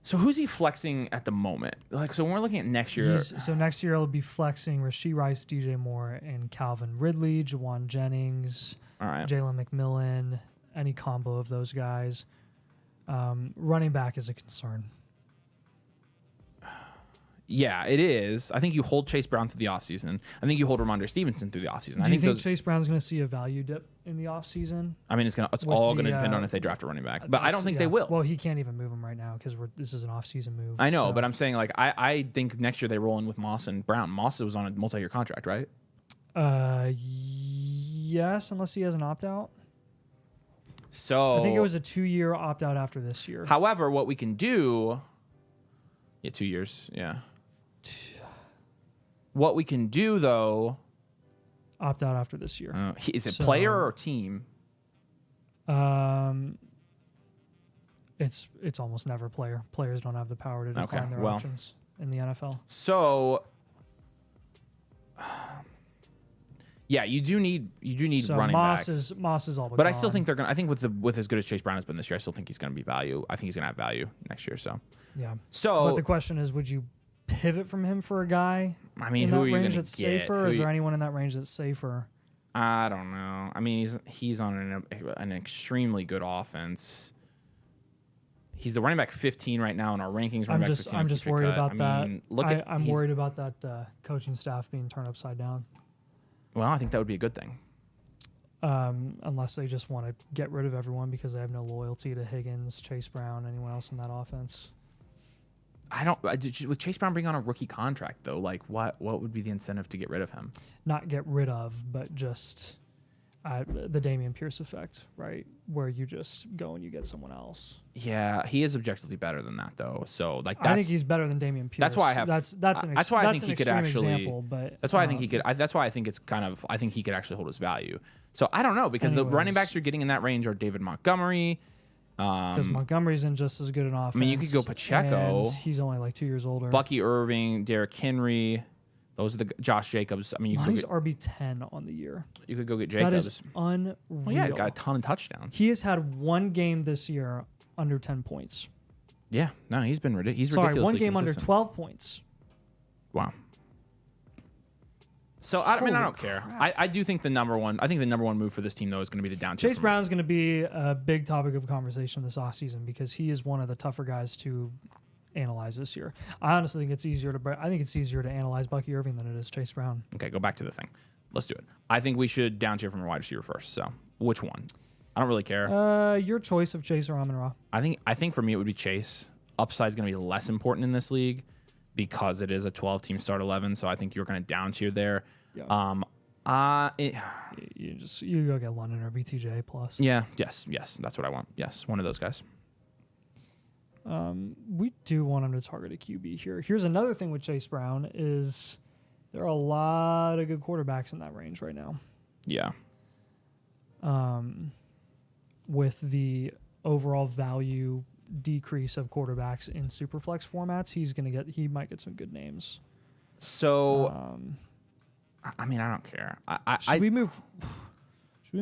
So who's he flexing at the moment? So when we're looking at next year, So next year he'll be flexing Rashee Rice, DJ Moore, and Calvin Ridley, Jawan Jennings, all right. Jalen McMillan, any combo of those guys. Running back is a concern. Yeah, it is. I think you hold Chase Brown through the offseason. I think you hold Ramondre Stevenson through the offseason. Do you think Chase Brown's going to see a value dip in the offseason? I mean, it's all going to depend on if they draft a running back. But I don't think they will. Well, he can't even move him right now because this is an offseason move. I know, but I'm saying I think next year they roll in with Moss and Brown. Moss was on a multi-year contract, right? Yes, unless he has an opt-out. So I think it was a 2-year opt-out after this year. However, what we can do... Yeah, 2 years, yeah. What we can do, though... Opt out after this year. Is it player or team? It's almost never player. Players don't have the power to decline their options in the NFL. So... Yeah, you do need running backs. Moss is all but But gone. I still think they're going to... I think with as good as Chase Brown has been this year, I still think he's going to be value. I think he's going to have value next year, so... Yeah. So... But the question is, would you pivot from him for a guy in who that are you range gonna that's get? safer? Or is there anyone in that range that's safer? I don't know. I mean, he's on an extremely good offense. He's the running back 15 right now in our rankings. I'm just worried about that. I'm worried about that coaching staff being turned upside down. Well, I think that would be a good thing. Unless they just want to get rid of everyone because they have no loyalty to Higgins, Chase Brown, anyone else in that offense. With Chase Brown bringing on a rookie contract, though, what would be the incentive to get rid of him? Not get rid of, but just the Dameon Pierce effect, right? Where you just go and you get someone else. Yeah, he is objectively better than that, though. So I think he's better than Dameon Pierce. That's why I have. That's why I think he could actually. Example, but that's why I think he could. That's why I think it's kind of. I think he could actually hold his value. So I don't know because the running backs you're getting in that range are David Montgomery. Because Montgomery's in just as good an offense. I mean, you could go Pacheco. And he's only like 2 years older. Bucky Irving, Derrick Henry. Those are the Josh Jacobs. I mean, he's RB10 on the year. You could go get Jacobs. That is unreal. Well, yeah, got a ton of touchdowns. He has had one game this year under 10 points. Yeah, no, he's been ridiculous. Sorry, one game under 12 points. Wow. So I mean, I don't care. I do think the number one move for this team though is going to be the down. Chase Brown is going to be a big topic of conversation this offseason because he is one of the tougher guys to analyze this year. I honestly think it's easier to analyze Bucky Irving than it is Chase Brown. Okay, go back to the thing. Let's do it. I think we should down tier from a wide receiver first. So which one? I don't really care. Your choice of Chase or Amon-Ra. I think for me it would be Chase. Upside is going to be less important in this league because it is a 12-team start 11. So I think you're going to down tier there. Yeah. You go get London or BTJ plus. Yeah. Yes. That's what I want. Yes, one of those guys. We do want him to target a QB here. Here's another thing with Chase Brown is there are a lot of good quarterbacks in that range right now. Yeah. With the overall value decrease of quarterbacks in superflex formats, he might get some good names. So, I mean, I don't care. Should we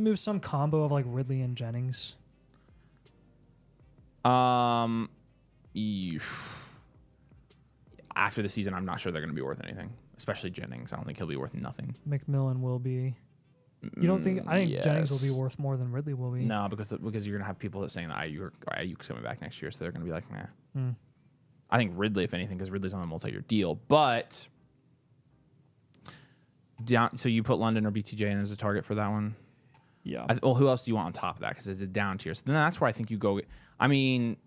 move some combo of like Ridley and Jennings? After the season, I'm not sure they're going to be worth anything, especially Jennings. I don't think he'll be worth nothing. McMillan will be. You don't think? I think yes. Jennings will be worth more than Ridley will be. No, because you're gonna have people that saying that Ayuk's coming back next year, so they're gonna be like, nah. I think Ridley, if anything, because Ridley's on a multi-year deal. But down, so you put London or BTJ in as a target for that one. Yeah. Well, who else do you want on top of that? Because it's a down tier. So then that's where I think you go. I mean,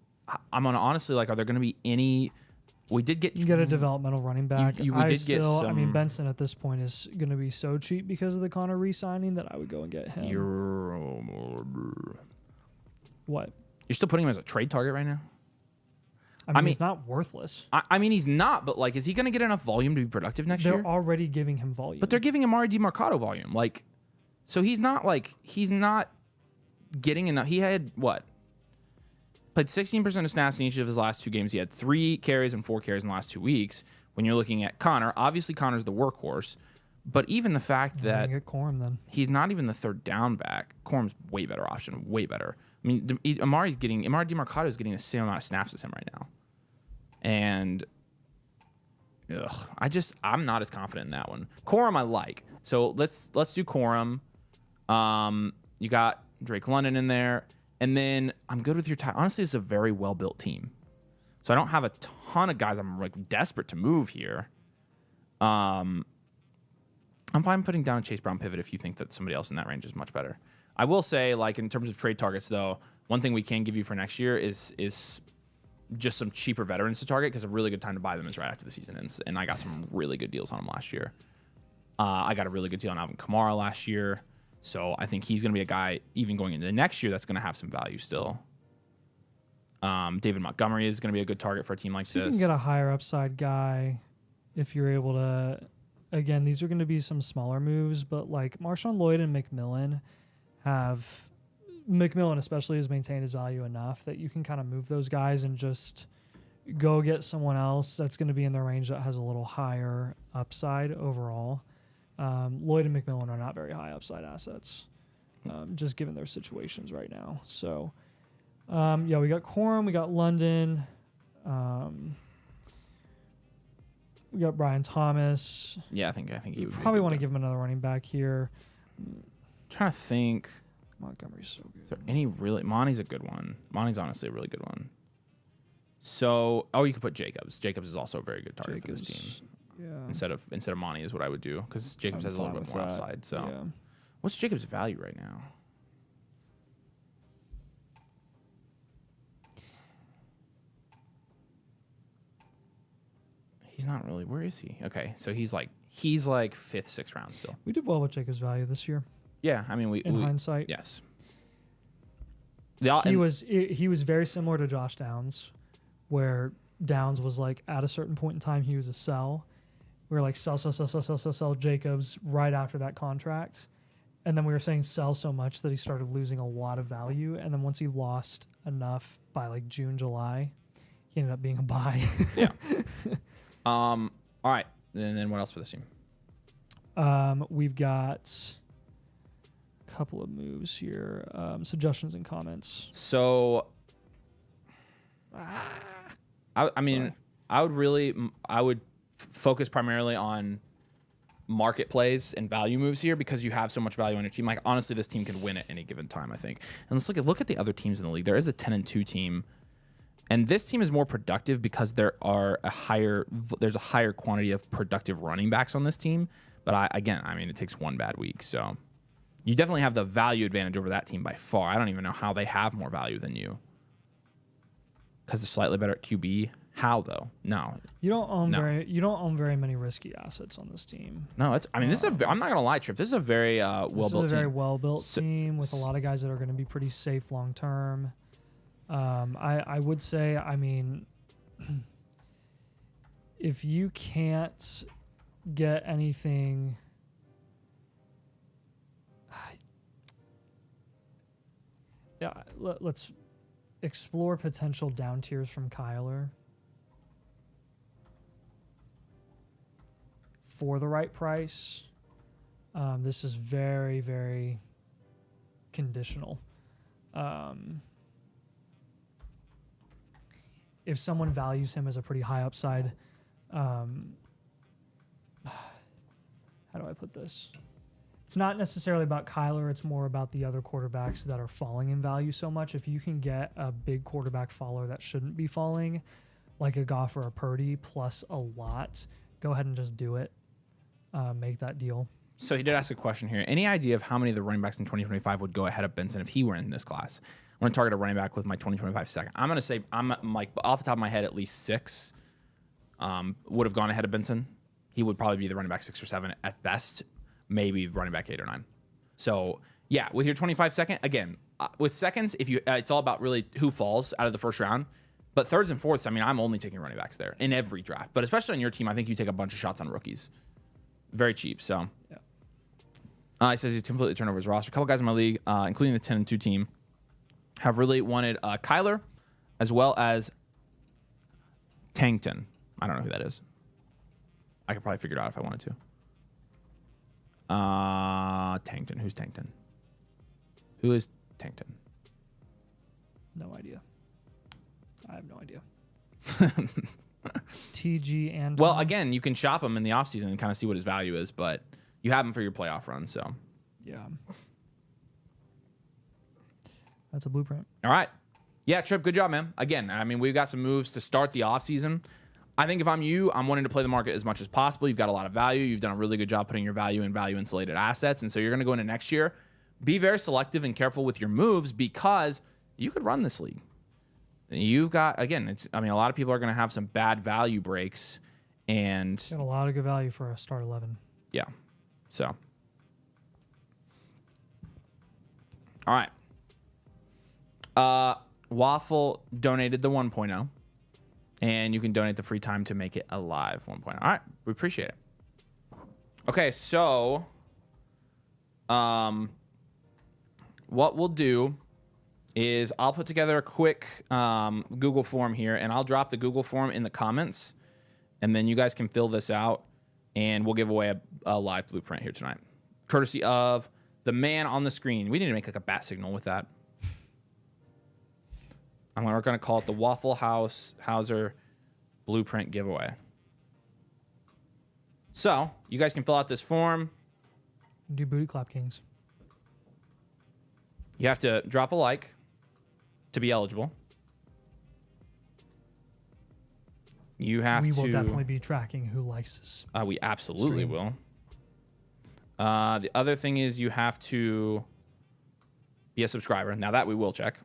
I'm gonna honestly like, are there gonna be any? We did get. You get a developmental running back. We did get some. I mean, Benson at this point is going to be so cheap because of the Connor re-signing that I would go and get him. What? You're still putting him as a trade target right now? I mean, he's not worthless. I mean, he's not, but like, is he going to get enough volume to be productive next year? They're already giving him volume. But they're giving him Amari DiMercato volume. Like, so he's not getting enough. He had what? Played 16% of snaps in each of his last 2 games. He had 3 carries and 4 carries in the last 2 weeks. When you're looking at Connor, obviously Connor's the workhorse, but even the fact that get Corum, then he's not even the third down back, Corum's way better option, way better. I mean, Amari DiMercato is getting the same amount of snaps as him right now, and I'm not as confident in that one. Corum I like, so let's do Corum. You got Drake London in there. And then I'm good with your tie. Honestly, it's a very well-built team. So I don't have a ton of guys I'm like desperate to move here. I'm fine putting down a Chase Brown pivot if you think that somebody else in that range is much better. I will say, like, in terms of trade targets, though, one thing we can give you for next year is just some cheaper veterans to target, because a really good time to buy them is right after the season ends. And I got some really good deals on them last year. I got a really good deal on Alvin Kamara last year. So I think he's going to be a guy, even going into the next year, that's going to have some value still. David Montgomery is going to be a good target for a team like this. You can get a higher upside guy if you're able to. Again, these are going to be some smaller moves, but like Marshawn Lloyd and McMillan especially has maintained his value enough that you can kind of move those guys and just go get someone else that's going to be in the range that has a little higher upside overall. Lloyd and McMillan are not very high upside assets, just given their situations right now. So, we got Corum, we got London, we got Brian Thomas. Yeah, I think he would probably want to give him another running back here. I'm trying to think. Montgomery's so good. Is there any really? Monty's a good one. Monty's honestly a really good one. So, you could put Jacobs. Jacobs is also a very good target for this team. Yeah. Instead of Monty is what I would do, because Jacobs has a little bit more upside. So, yeah. What's Jacobs' value right now? He's not really. Where is he? Okay, so he's like 5th, 6th round still. We did well with Jacobs' value this year. Yeah, I mean in hindsight, yes. He was very similar to Josh Downs, where Downs was like at a certain point in time he was a sell. We were like sell Jacobs right after that contract. And then we were saying sell so much that he started losing a lot of value. And then once he lost enough by like June, July, he ended up being a buy. Yeah. All right. And then what else for this team? We've got a couple of moves here. Suggestions and comments. So, I mean, I would focus primarily on market plays and value moves here, because you have so much value on your team. Like, honestly, this team can win at any given time, I think. And look at the other teams in the league. There is a 10-2 team And this team is more productive because there's a higher quantity of productive running backs on this team. But I mean, it takes one bad week. So you definitely have the value advantage over that team by far. I don't even know how they have more value than you. Because they're slightly better at QB. How though? No. You don't own very many risky assets on this team. No, I'm not gonna lie, Trip. This is a very well-built team. This is a very well-built team with a lot of guys that are going to be pretty safe long term. I would say, I mean, if you can't get anything, yeah, let's explore potential down tiers from Kyler for the right price. This is very, very conditional. If someone values him as a pretty high upside, how do I put this? It's not necessarily about Kyler. It's more about the other quarterbacks that are falling in value so much. If you can get a big quarterback faller that shouldn't be falling, like a Goff or a Purdy, plus a lot, go ahead and just do it. Make that deal. So he did ask a question here. Any idea of how many of the running backs in 2025 would go ahead of Benson if he were in this class? I'm going to target a running back with my 2025 second. I'm going to say, I'm like, off the top of my head, at least 6 would have gone ahead of Benson. He would probably be the running back 6 or 7 at best, maybe running back 8 or 9. So, yeah, with your 25 second, again, with seconds, if you, it's all about really who falls out of the first round. But thirds and fourths, I mean, I'm only taking running backs there in every draft. But especially on your team, I think you take a bunch of shots on rookies. Very cheap, so. Yeah. He says he's completely turned over his roster. A couple guys in my league, including the 10-2 team, have really wanted Kyler as well as Tankton. I don't know who that is. I could probably figure it out if I wanted to. Tankton. Who's Tankton? Who is Tankton? No idea. I have no idea. TG and well, again, you can shop him in the offseason and kind of see what his value is, but you have him for your playoff run, so. Yeah. That's a blueprint. All right. Yeah, Trip, good job, man. Again, I mean, we've got some moves to start the offseason. I think if I'm you, I'm wanting to play the market as much as possible. You've got a lot of value. You've done a really good job putting your value in value-insulated assets, and so you're going to go into next year. Be very selective and careful with your moves because you could run this league. You've got, again, a lot of people are going to have some bad value breaks, and got a lot of good value for a start 11. Yeah. So. All right. Waffle donated the 1.0, and you can donate the free time to make it a live 1.0. All right. We appreciate it. Okay. So, what we'll do is I'll put together a quick Google form here, and I'll drop the Google form in the comments, and then you guys can fill this out, and we'll give away a live blueprint here tonight, courtesy of the man on the screen. We need to make like a bat signal with that. We're going to call it the Waffle Hauser blueprint giveaway. So you guys can fill out this form. Do booty clap kings. You have to drop a like to be eligible. We will definitely be tracking who likes this. We absolutely will. The other thing is you have to be a subscriber. Now that we will check.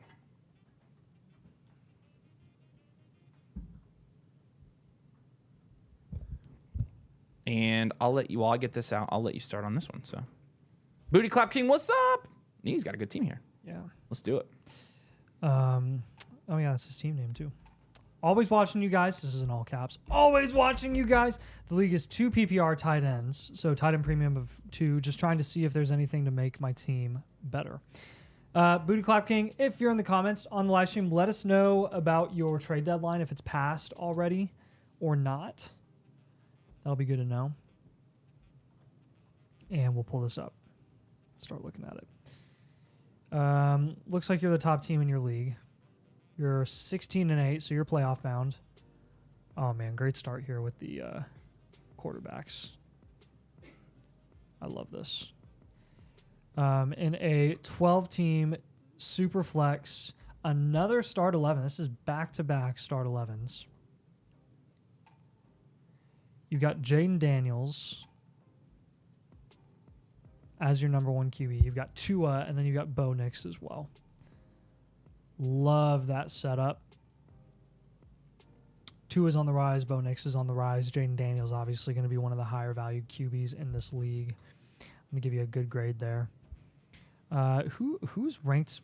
And I'll let you, while I get this out, I'll let you start on this one. So, Booty Clap King, what's up? He's got a good team here. Yeah. Let's do it. Oh, yeah, that's his team name, too. Always watching you guys. This is in all caps. Always watching you guys. The league is 2 PPR tight ends, so tight end premium of 2. Just trying to see if there's anything to make my team better. Booty Clap King, if you're in the comments on the live stream, let us know about your trade deadline, if it's passed already or not. That'll be good to know. And we'll pull this up. Start looking at it. Looks like you're the top team in your league. You're 16-8, so you're playoff bound. Oh, man, great start here with the quarterbacks. I love this. In a 12-team super flex, another start 11. This is back-to-back start 11s. You've got Jaden Daniels as your number 1 QB. You've got Tua, and then you've got Bo Nix as well. Love that setup. Tua's on the rise. Bo Nix is on the rise. Jaden Daniels obviously going to be one of the higher valued QBs in this league. I'm going to give you a good grade there. Who's ranked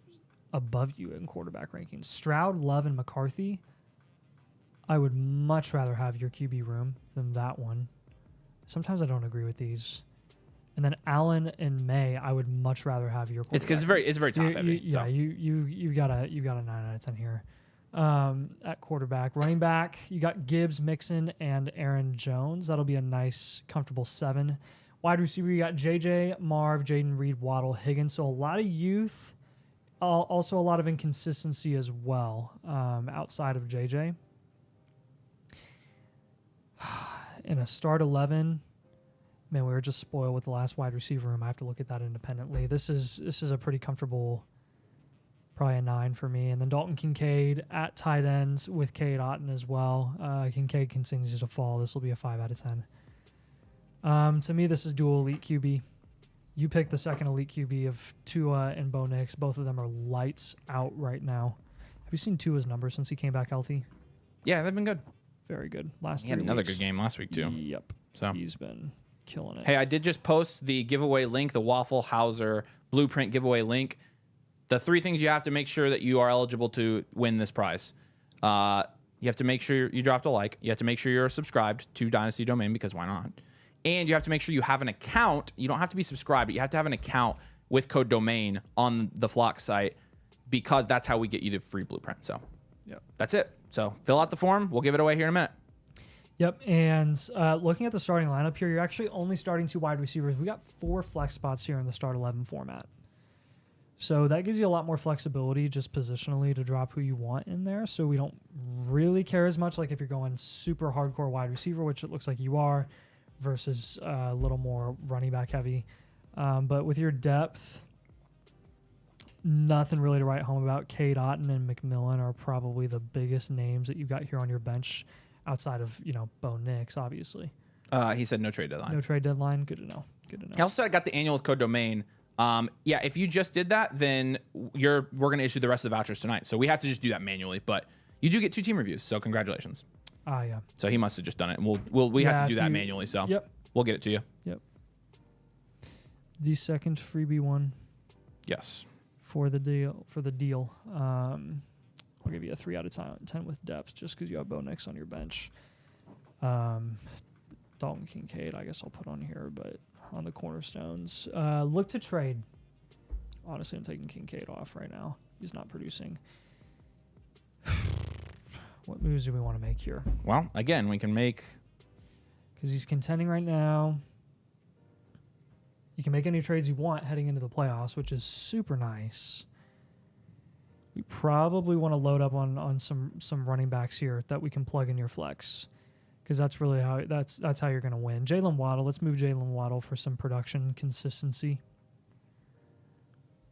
above you in quarterback rankings? Stroud, Love, and McCarthy. I would much rather have your QB room than that one. Sometimes I don't agree with these. And then Allen and May, I would much rather have your quarterback. It's because it's very top heavy. Yeah, you've got a 9 out of 10 here. At quarterback. Running back, you got Gibbs, Mixon, and Aaron Jones. That'll be a nice, comfortable 7. Wide receiver, you got JJ, Marv, Jaden Reed, Waddle, Higgins. So a lot of youth, also a lot of inconsistency as well outside of JJ. In a start 11, man, we were just spoiled with the last wide receiver room. I have to look at that independently. This is a pretty comfortable, probably a 9 for me. And then Dalton Kincaid at tight ends with Cade Otton as well. Kincaid continues to fall. This will be a 5 out of 10. To me, this is dual elite QB. You pick the second elite QB of Tua and Bo Nix. Both of them are lights out right now. Have you seen Tua's numbers since he came back healthy? Yeah, they've been good. Very good. He had another good game last week too. Yep. So he's been killing it. Hey, I did just post the giveaway link, the Waffle Hauser Blueprint giveaway link. The 3 things you have to make sure that you are eligible to win this prize. You have to make sure you dropped a like. You have to make sure you're subscribed to Dynasty Domain, because why not? And you have to make sure you have an account. You don't have to be subscribed, but you have to have an account with code DOMAIN on the Flock site, because that's how we get you the free blueprint. So Yep. that's it. So fill out the form. We'll give it away here in a minute. Yep, and looking at the starting lineup here, you're actually only starting 2 wide receivers. We got 4 flex spots here in the start 11 format. So that gives you a lot more flexibility just positionally to drop who you want in there. So we don't really care as much like if you're going super hardcore wide receiver, which it looks like you are, versus a little more running back heavy. But with your depth, nothing really to write home about. Cade Otton and McMillan are probably the biggest names that you've got here on your bench outside of, Bo Nix, obviously. He said no trade deadline. No trade deadline. Good to know. He also said I got the annual with code DOMAIN. Yeah, if you just did that, then we're going to issue the rest of the vouchers tonight. So we have to just do that manually. But you do get 2 team reviews, so congratulations. Yeah. So he must have just done it. And we have to do that manually. So we'll get it to you. Yep. The second freebie one. Yes. For the deal. I'll give you a 3 out of 10 with depth just because you have Bo Nix on your bench. Dalton Kincaid, I guess I'll put on here, but on the cornerstones. Look to trade. Honestly, I'm taking Kincaid off right now. He's not producing. What moves do we want to make here? Well, again, we can make... Because he's contending right now. You can make any trades you want heading into the playoffs, which is super nice. We probably want to load up on some running backs here that we can plug in your flex, because that's really how that's how you're going to win. Jalen Waddle. Let's move Jalen Waddle for some production consistency.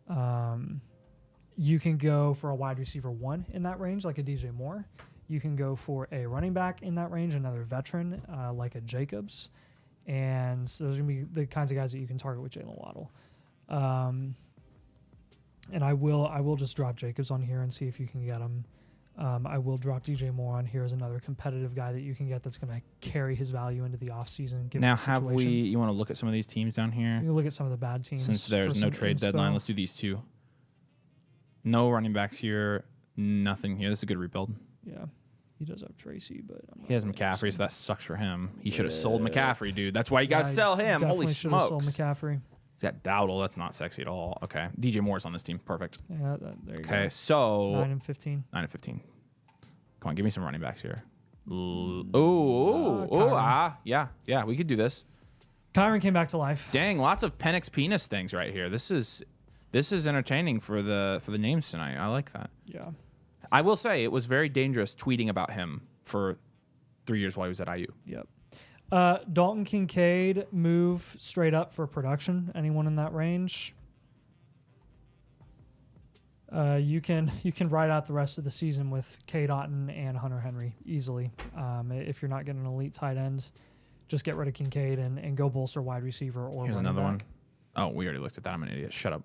You can go for a wide receiver 1 in that range, like a DJ Moore. You can go for a running back in that range, another veteran like a Jacobs. And those are going to be the kinds of guys that you can target with Jalen Waddle. And I will just drop Jacobs on here and see if you can get him. I will drop DJ Moore on here as another competitive guy that you can get that's going to carry his value into the offseason. Now, you want to look at some of these teams down here? You can look at some of the bad teams. Since there's no trade deadline, let's do these 2. No running backs here. Nothing here. This is a good rebuild. Yeah. He does have Tracy, but he has McCaffrey, so that sucks for him. He should have sold McCaffrey, dude. That's why you got to sell him. Holy smokes. Definitely should have sold McCaffrey. He's got Dowdle. That's not sexy at all. Okay. DJ Moore's on this team. Perfect. Yeah, there you go. Okay, so... 9 and 15. 9 and 15. Come on, give me some running backs here. Yeah, we could do this. Kyron came back to life. Dang, lots of Penix penis things right here. This is entertaining for the names tonight. I like that. Yeah. I will say it was very dangerous tweeting about him for 3 years while he was at IU. Yep. Dalton Kincaid, move straight up for production. Anyone in that range? You can ride out the rest of the season with Cade Otton and Hunter Henry easily. If you're not getting an elite tight end, just get rid of Kincaid and go bolster wide receiver or Here's running another one. back. Oh, we already looked at that. I'm an idiot. Shut up.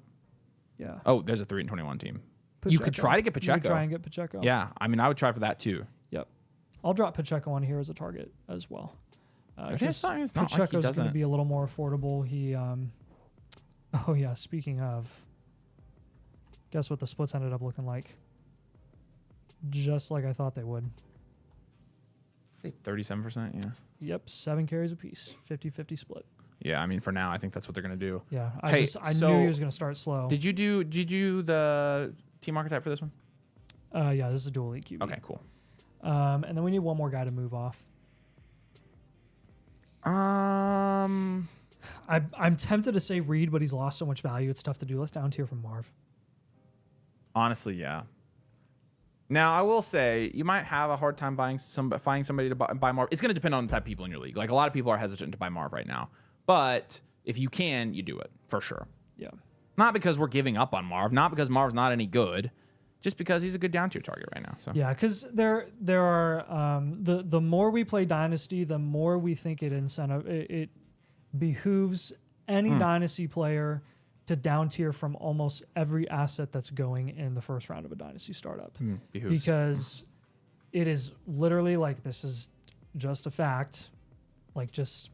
Yeah. Oh, there's a 3-21 team. Pacheco. You could try to get Pacheco. You could try and get Pacheco. Yeah, I mean, I would try for that too. Yep. I'll drop Pacheco on here as a target as well. It's not like he Pacheco's going to doesn't. be a little more affordable. He, oh yeah. Speaking of, guess what the splits ended up looking like? Just like I thought they would. 37%. Yeah. Yep, 7 carries apiece, 50-50 split. Yeah, I mean, for now, I think that's what they're gonna do. Yeah, I so knew he was going to start slow. Did you do the team archetype for this one? Yeah, this is a dual elite QB. Okay, cool. And then we need one more guy to move off. I'm tempted to say Reed, but he's lost so much value. It's tough to do. Let's down tier from Marv. Honestly, yeah. Now, I will say you might have a hard time finding somebody to buy Marv. It's going to depend on the type of people in your league. Like, a lot of people are hesitant to buy Marv right now. But if you can, you do it, for sure. Yeah. Not because we're giving up on Marv, not because Marv's not any good, just because he's a good down tier target right now. So Yeah, because there are the more we play Dynasty, the more we think it behooves any Dynasty player to down tier from almost every asset that's going in the first round of a Dynasty startup. behooves. Because it is literally like, this is just a fact. Like, just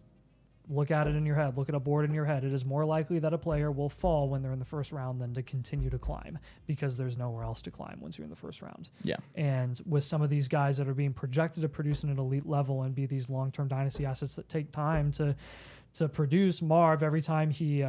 look at it in your head. Look at a board in your head. It is more likely that a player will fall when they're in the first round than to continue to climb, because there's nowhere else to climb once you're in the first round. Yeah. And with some of these guys that are being projected to produce at an elite level and be these long-term Dynasty assets that take time to produce, Marv, every time he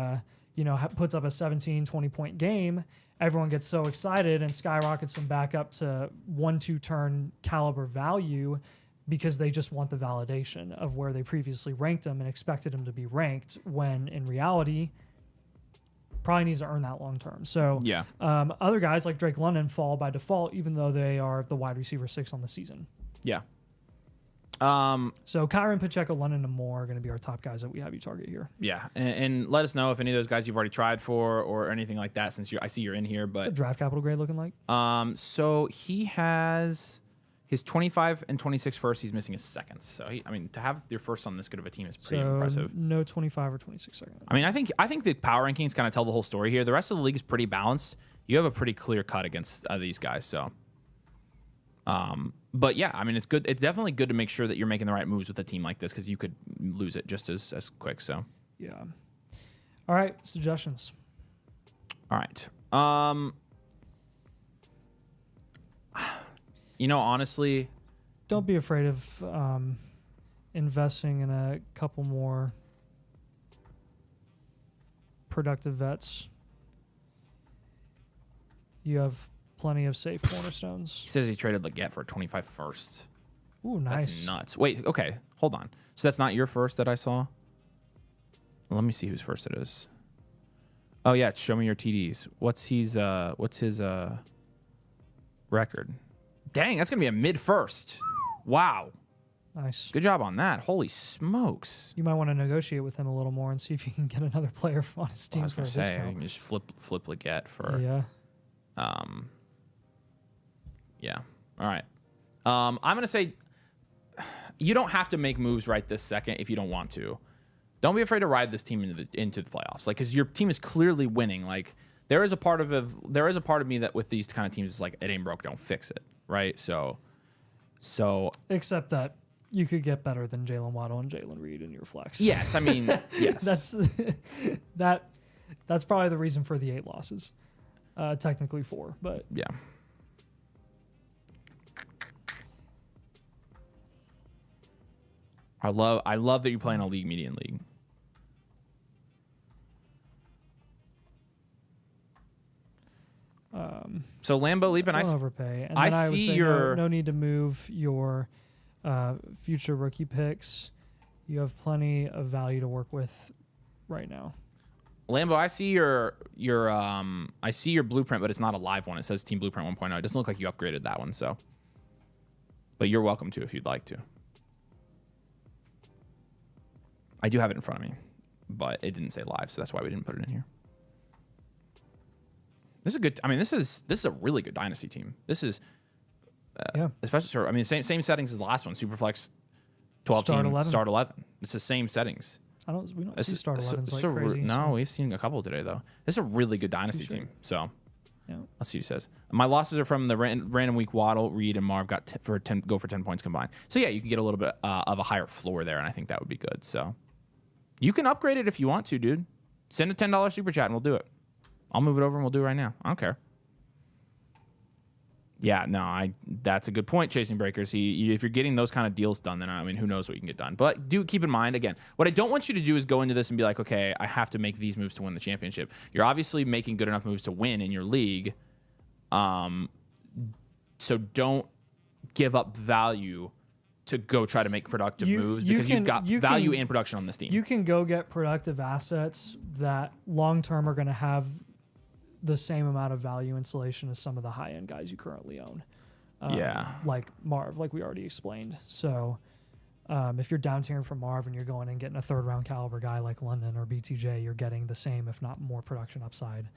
puts up a 17, 20-point game, everyone gets so excited and skyrockets them back up to 1-2 turn caliber value, because they just want the validation of where they previously ranked him and expected him to be ranked, when in reality, probably needs to earn that long term. So Yeah. Other guys like Drake London fall by default, even though they are the wide receiver 6 on the season. Yeah. So Kyron, Pacheco, London, and Moore are going to be our top guys that we have you target here. Yeah. And let us know if any of those guys you've already tried for or anything like that, since I see you're in here. What's a But draft capital grade looking like? so he has his 25 and 26 first. He's missing his seconds. So to have your first on this good of a team is pretty impressive. No 25 or 26 seconds. I mean, I think the power rankings kind of tell the whole story here. The rest of the league is pretty balanced. You have a pretty clear cut against these guys. So, but yeah, I mean, it's good. It's definitely good to make sure that you're making the right moves with a team like this, because you could lose it just as quick. So, Yeah. All right, suggestions. all right. Honestly, Don't be afraid of investing in a couple more productive vets. You have plenty of safe cornerstones. he says he traded Leggett for a 25 first. Ooh, nice. That's nuts. Wait, okay, hold on. So that's not your first that I saw? Let me see whose first it is. Oh yeah, show me your TDs. What's his record? Dang, that's gonna be a mid first. Wow, Nice. good job on that. Holy smokes! You might want to negotiate with him a little more and see if you can get another player on his I team was for a gonna say, I discount. can just flip Leggett for Yeah. Yeah. All right. I'm gonna say you don't have to make moves right this second if you don't want to. Don't be afraid to ride this team into the playoffs, like, because your team is clearly winning. Like, there is a part of me that with these kind of teams is like, it ain't broke, don't fix it, right? So Except that you could get better than Jalen Waddle and Jalen Reed in your flex. yes, I mean yes, that's probably the reason for the 8 losses. Technically 4, but yeah. I love that you play in a league median league. So Lambo Leap, and don't overpay. And I then I would see say your- no need to move your future rookie picks. You have plenty of value to work with right now. Lambo, I see your blueprint, but it's not a live one. It says Team Blueprint 1.0. It doesn't look like you upgraded that one, so. But you're welcome to if you'd like to. I do have it in front of me, but it didn't say live, so that's why we didn't put it in here. This is a good. I mean, this is a really good dynasty team. This is especially for. I mean, same settings as the last one. Superflex, 12 Start team, 11. start 11. It's the same settings. We don't see start 11s like crazy. No, we've seen a couple today though. This is a really good dynasty team. So. Yeah. Let's see what he says. My losses are from the random week. Waddle, Reed, and Marv got for 10 points combined. So yeah, you can get a little bit of a higher floor there, and I think that would be good. So you can upgrade it if you want to, dude. Send a $10 super chat and we'll do it. I'll move it over and we'll do it right now. I don't care. Yeah, no, that's a good point, Chasing Breakers. If you're getting those kind of deals done, then I mean, who knows what you can get done. But do keep in mind, again, what I don't want you to do is go into this and be like, okay, I have to make these moves to win the championship. You're obviously making good enough moves to win in your league. So don't give up value to go try to make productive moves because you've got value and production on this team. You can go get productive assets that long-term are going to have the same amount of value installation as some of the high-end guys you currently own. Like Marv, like we already explained. So if you're down tiering from Marv and you're going and getting a third-round caliber guy like London or BTJ, you're getting the same, if not more, production upside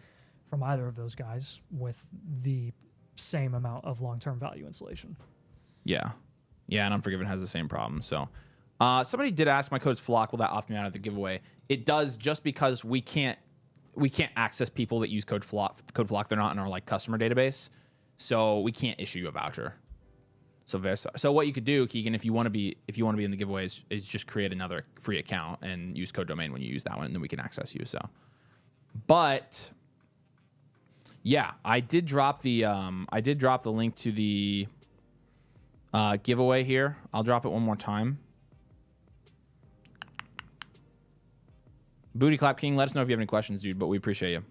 from either of those guys with the same amount of long-term value installation. Yeah, and Unforgiven has the same problem. So somebody did ask, my code's Flock, will that opt me out of the giveaway? It does, just because we can't access people that use code Flock. They're not in our like customer database, so we can't issue you a voucher. So what you could do, Keegan, if you want to be in the giveaways, is just create another free account and use code domain when you use that one, and then we can access you. So, but yeah, I did drop the link to the giveaway here. I'll drop it one more time. Booty Clap King, let us know if you have any questions, dude, but we appreciate you.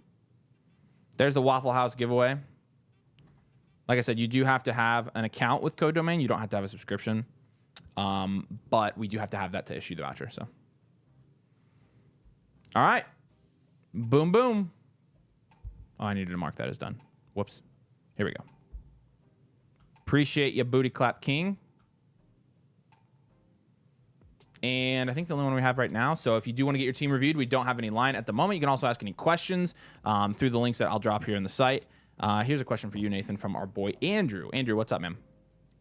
There's the Waffle House giveaway. Like I said, you do have to have an account with Code Domain. You don't have to have a subscription. But we do have to have that to issue the voucher. So, all right. Boom, boom. Oh, I needed to mark that as done. Whoops. Here we go. Appreciate you, Booty Clap King. And I think the only one we have right now. So if you do want to get your team reviewed, we don't have any line at the moment. You can also ask any questions through the links that I'll drop here in the site. Here's a question for you, Nathan, from our boy Andrew. Andrew, what's up, man?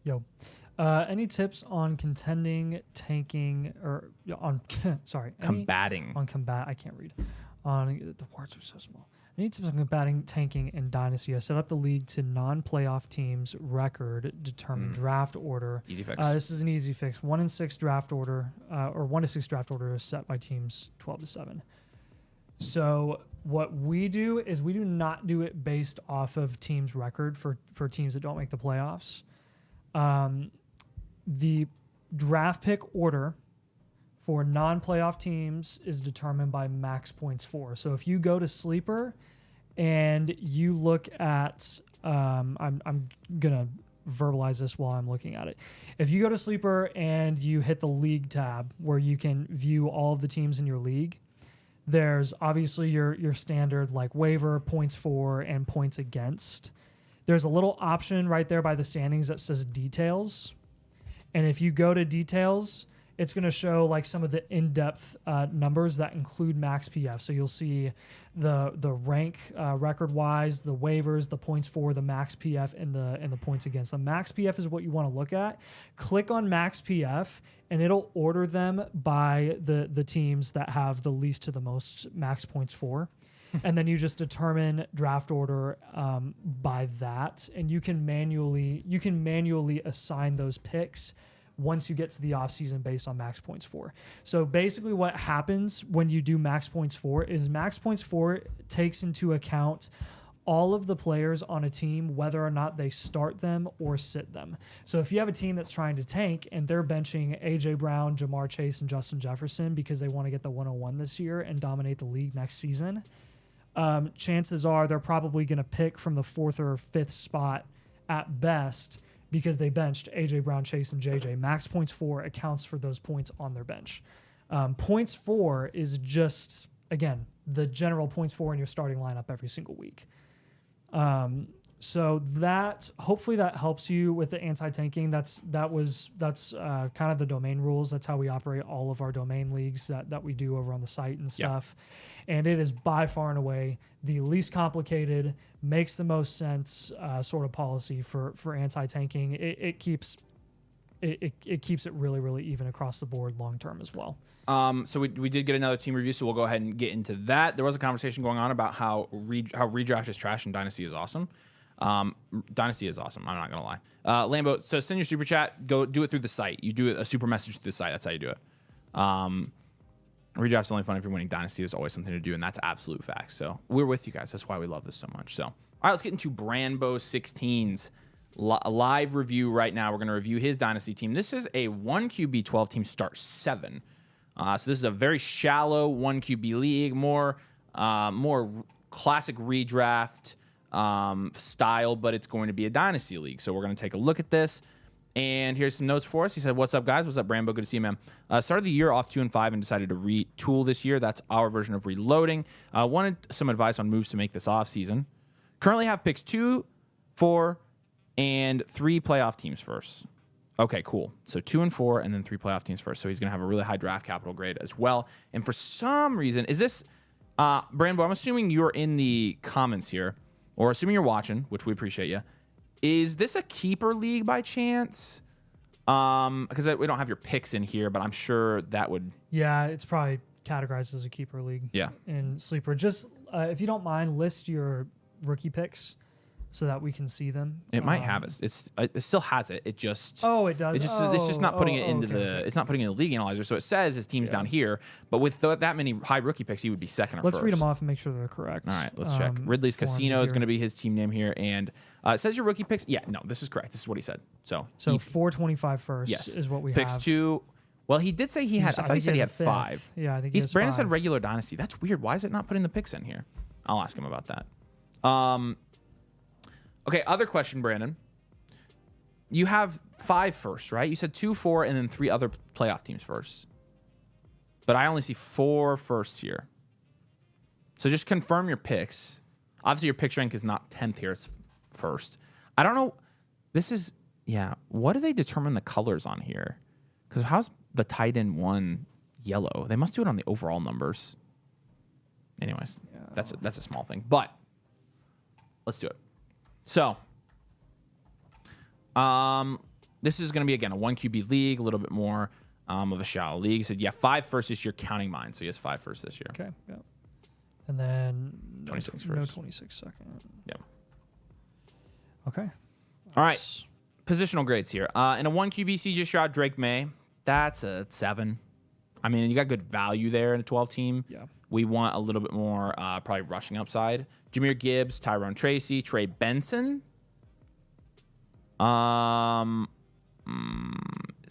Yo. Any tips on contending, tanking, or on combating? I can't read. The words are so small. Any tips on combating, tanking, and Dynasty? I set up the league to non-playoff teams record, determine draft order. Easy fix. This is an easy fix. 1 and 6 draft order, or 1 to 6 draft order is set by teams 12 to 7. So what we do is we do not do it based off of teams record for teams that don't make the playoffs. The draft pick order for non-playoff teams is determined by max points for. So if you go to Sleeper and you look at, I'm gonna verbalize this while I'm looking at it. If you go to Sleeper and you hit the league tab where you can view all of the teams in your league, there's obviously your standard like waiver, points for, and points against. There's a little option right there by the standings that says details. And if you go to details, it's going to show like some of the in-depth numbers that include max PF. So you'll see the rank record-wise, the waivers, the points for, the max PF, and the points against. The max PF is what you want to look at. Click on max PF, and it'll order them by the teams that have the least to the most max points for. And then you just determine draft order by that, and you can manually assign those picks once you get to the offseason based on max points for. So basically what happens when you do max points for is max points for takes into account all of the players on a team, whether or not they start them or sit them. So if you have a team that's trying to tank and they're benching A.J. Brown, Jamar Chase, and Justin Jefferson because they want to get the 101 this year and dominate the league next season, chances are they're probably going to pick from the 4th or 5th spot at best because they benched A.J. Brown, Chase, and J.J. Max points for accounts for those points on their bench. Points for is just, again, the general points for in your starting lineup every single week. So that hopefully that helps you with the anti-tanking. That's kind of the domain rules. That's how we operate all of our domain leagues that we do over on the site and stuff. And it is by far and away the least complicated, makes the most sense sort of policy for anti-tanking. It keeps it really, really even across the board long term as well. So we did get another team review, so we'll go ahead and get into that. There was a conversation going on about how redraft is trash and Dynasty is awesome. Dynasty is awesome. I'm not gonna lie. Lambo, so send your super chat. Go do it through the site. You do a super message through the site. That's how you do it. Redraft's only fun if you're winning. Dynasty is always something to do, and that's absolute facts. So we're with you guys. That's why we love this so much. So all right, let's get into Brandbo 16's live review right now. We're gonna review his Dynasty team. This is a 1 QB 12 team start 7. So this is a very shallow 1 QB league, more classic redraft style, but it's going to be a Dynasty league. So we're going to take a look at this. And here's some notes for us. He said, "What's up, guys? What's up, Brambo? Good to see you, man. Started the year off 2-5 and decided to retool this year. That's our version of reloading. Wanted some advice on moves to make this offseason. Currently have picks 2, 4, and 3 playoff teams first." Okay, cool. So 2 and 4, and then 3 playoff teams first. So he's going to have a really high draft capital grade as well. And for some reason, is this, Brambo, I'm assuming you're in the comments here, or assuming you're watching, which we appreciate you. Is this a keeper league by chance? Because we don't have your picks in here, but I'm sure that would. Yeah, it's probably categorized as a keeper league. Yeah. In Sleeper, just if you don't mind, list your rookie picks so that we can see them. It might have it. It still has it. It just. Oh, it does. It's just not putting it into the. It's not putting it in the league analyzer. So it says his team's down here, but with that many high rookie picks, he would be second or Let's first. read them off and make sure they're correct. All right, let's check. Ridley's Casino is going to be his team name here, and it says your rookie picks. Yeah, no, this is correct. This is what he said. So 425 first is what we picks have. 2. Well, he did say he had. I thought he said he had 5. Yeah, I think he has Brandon 5. said regular Dynasty. That's weird. Why is it not putting the picks in here? I'll ask him about that. Okay, other question, Brandon. You have 5 first, right? You said 2, 4, and then 3 other playoff teams first. But I only see 4 firsts here. So just confirm your picks. Obviously, your pick rank is not 10th here. It's first. I don't know. This is, what do they determine the colors on here? Because how's the tight end 1 yellow? They must do it on the overall numbers. Anyways, that's a small thing. But let's do it. So, this is going to be, again, a 1 QB league, a little bit more of a shallow league. He said, 5 first this year, counting mine. So he has 5 first this year. Okay, yeah. And then 26 no first. 26 second. Yep. Okay. All right. Positional grades here. In a 1 QB CJ Stroud, Drake May, that's a 7. I mean, you got good value there in a 12 team. Yeah. We want a little bit more probably rushing upside. Jameer Gibbs, Tyrone Tracy, Trey Benson. So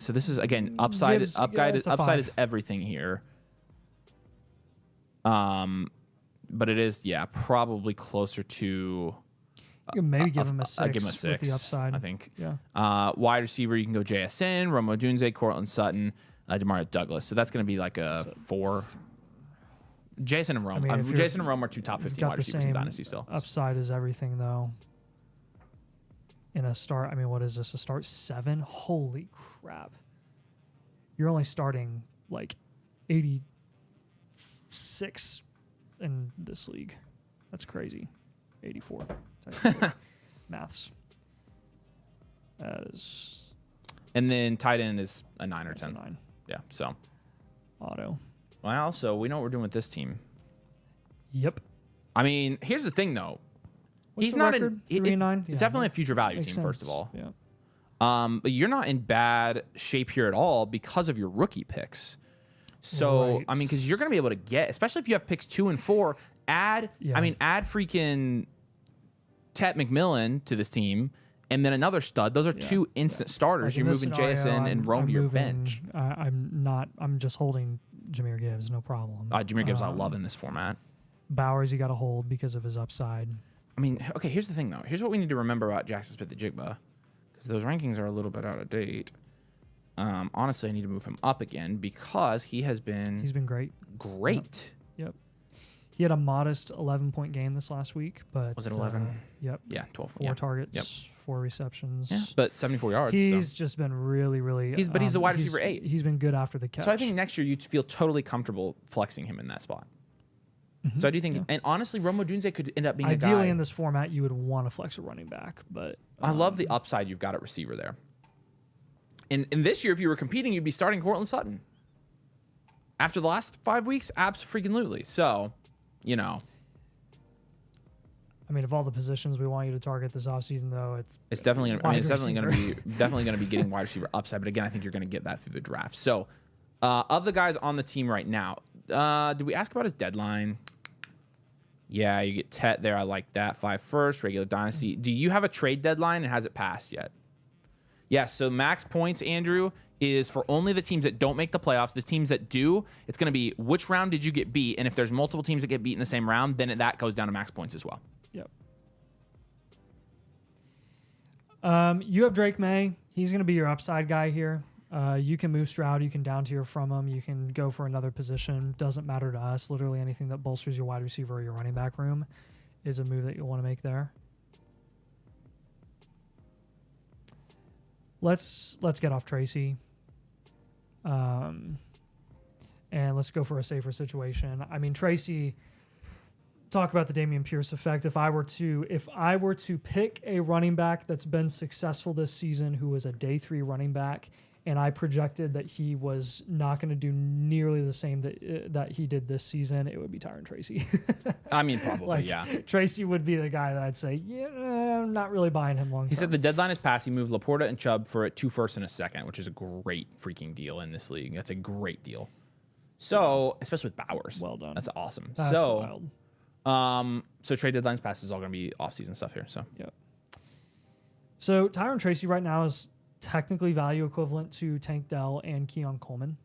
this is, again, upside. Gibbs, Upside it's is everything here. But it is, probably closer to. You can maybe give him a 6. I'd give him a 6 with the upside. I think. Yeah. Wide receiver, you can go JSN, Romo Dunze, Cortland Sutton, Demario Douglas. So that's going to be like a 4. Jason and Rome. Jason and Rome are 2 top 15 wide receivers in Dynasty still. Upside is everything, though. In a start, what is this? A start 7? Holy crap. You're only starting like 86 in this league. That's crazy. 84. Maths. That is. And then tight end is a 9 or 10. A 9. Yeah, so. Auto. Well, so we know what we're doing with this team. Yep. I mean, here's the thing, though. What's He's the not record? in. 3-9. It's definitely a future value team, first of all. Yeah. But you're not in bad shape here at all because of your rookie picks. So, Right. because you're going to be able to get, especially if you have picks 2 and 4, add freaking Tet McMillan to this team, and then another stud. Those are 2 instant starters. Like you're moving JSN and Rome to your bench. I'm just holding Jameer Gibbs, no problem. Jameer Gibbs, I love in this format. Bowers, you got to hold because of his upside. Okay, here's the thing, though. Here's what we need to remember about Jackson Smith-Njigba, because those rankings are a little bit out of date. Honestly, I need to move him up again because he's been great. Great. Yep. He had a modest 11-point game this last week, but Was it 11? Yep. Yeah, 12. 4 targets, 4 receptions. Yeah, but 74 yards. He's just been really, really. He's a wide receiver 8. He's been good after the catch. So I think next year you'd feel totally comfortable flexing him in that spot. So I do think, and honestly, Rome Odunze could end up being ideally a guy. in this format, you would want to flex a running back, but I love the upside you've got at receiver there. And this year, if you were competing, you'd be starting Cortland Sutton. After the last 5 weeks, abso-freaking-lutely. So, you know. I mean, of all the positions we want you to target this offseason, though, it's definitely going to. I mean, it's definitely going to be getting wide receiver upside. But again, I think you're going to get that through the draft. So, of the guys on the team right now, did we ask about his deadline? Yeah, you get Tet there. I like that. 5 first, regular dynasty. Do you have a trade deadline and has it passed yet? Yes. So max points, Andrew, is for only the teams that don't make the playoffs. The teams that do, it's going to be which round did you get beat, and if there's multiple teams that get beat in the same round, then that goes down to max points as well. Yep. You have Drake May. He's going to be your upside guy here. You can move Stroud. You can down tier from him. You can go for another position. Doesn't matter to us. Literally anything that bolsters your wide receiver or your running back room is a move that you'll want to make there. Let's get off Tracy. And let's go for a safer situation. I mean, Tracy, talk about the Dameon Pierce effect. If I were to pick a running back that's been successful this season who is a day 3 running back, and I projected that he was not going to do nearly the same that he did this season, it would be Tyron Tracy. I mean, probably, yeah. Tracy would be the guy that I'd say, I'm not really buying him long term. He said the deadline is passed. He moved Laporta and Chubb for 2 firsts and a second, which is a great freaking deal in this league. That's a great deal. So, especially with Bowers. Well done. That's awesome. That's wild. So trade deadlines passed is all going to be off-season stuff here. So, yep. So Tyron Tracy right now is technically value equivalent to Tank Dell and Keon Coleman.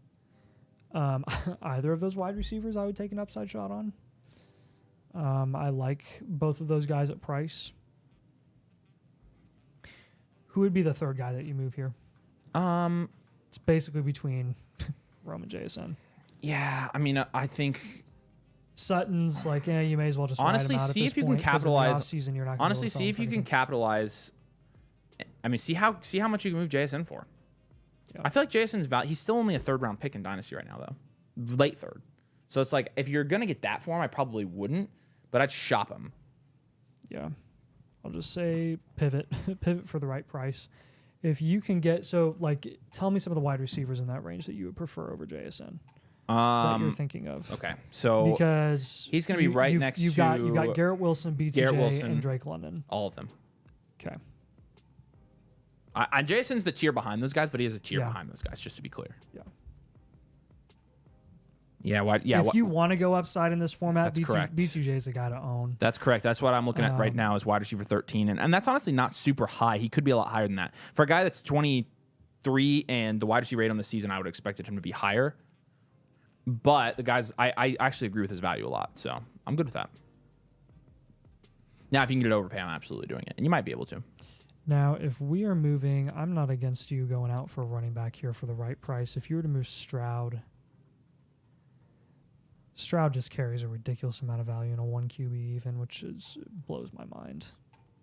Either of those wide receivers I would take an upside shot on. I like both of those guys at price. Who would be the third guy that you move here? It's basically between Rome and JSN. Yeah, I mean, I think Sutton's like, you may as well just honestly ride him out see at if you point, can capitalize. Offseason, you're not honestly, see if you can capitalize. I mean, see how much you can move JSN for. Yeah. I feel like JSN's value. He's still only a 3rd round pick in Dynasty right now, though, late 3rd. So it's like if you're gonna get that for him, I probably wouldn't, but I'd shop him. Yeah, I'll just say pivot for the right price. If you can get tell me some of the wide receivers in that range that you would prefer over JSN. That you're thinking of. Okay, so because he's going to be right next to you've got Garrett Wilson, BTJ, and Drake London. All of them. Okay. Jason's the tier behind those guys, but he is a tier behind those guys, just to be clear. Yeah. Yeah. If you want to go upside in this format, correct. BTJ is the guy to own. That's correct. That's what I'm looking at right now is wide receiver 13. And that's honestly not super high. He could be a lot higher than that. For a guy that's 23 and the wide receiver rate on the season, I would have expected him to be higher. But the guys, I actually agree with his value a lot. So I'm good with that. Now, if you can get it overpay, I'm absolutely doing it. And you might be able to. Now, if we are moving, I'm not against you going out for a running back here for the right price. If you were to move Stroud just carries a ridiculous amount of value in a 1 QB even, which blows my mind.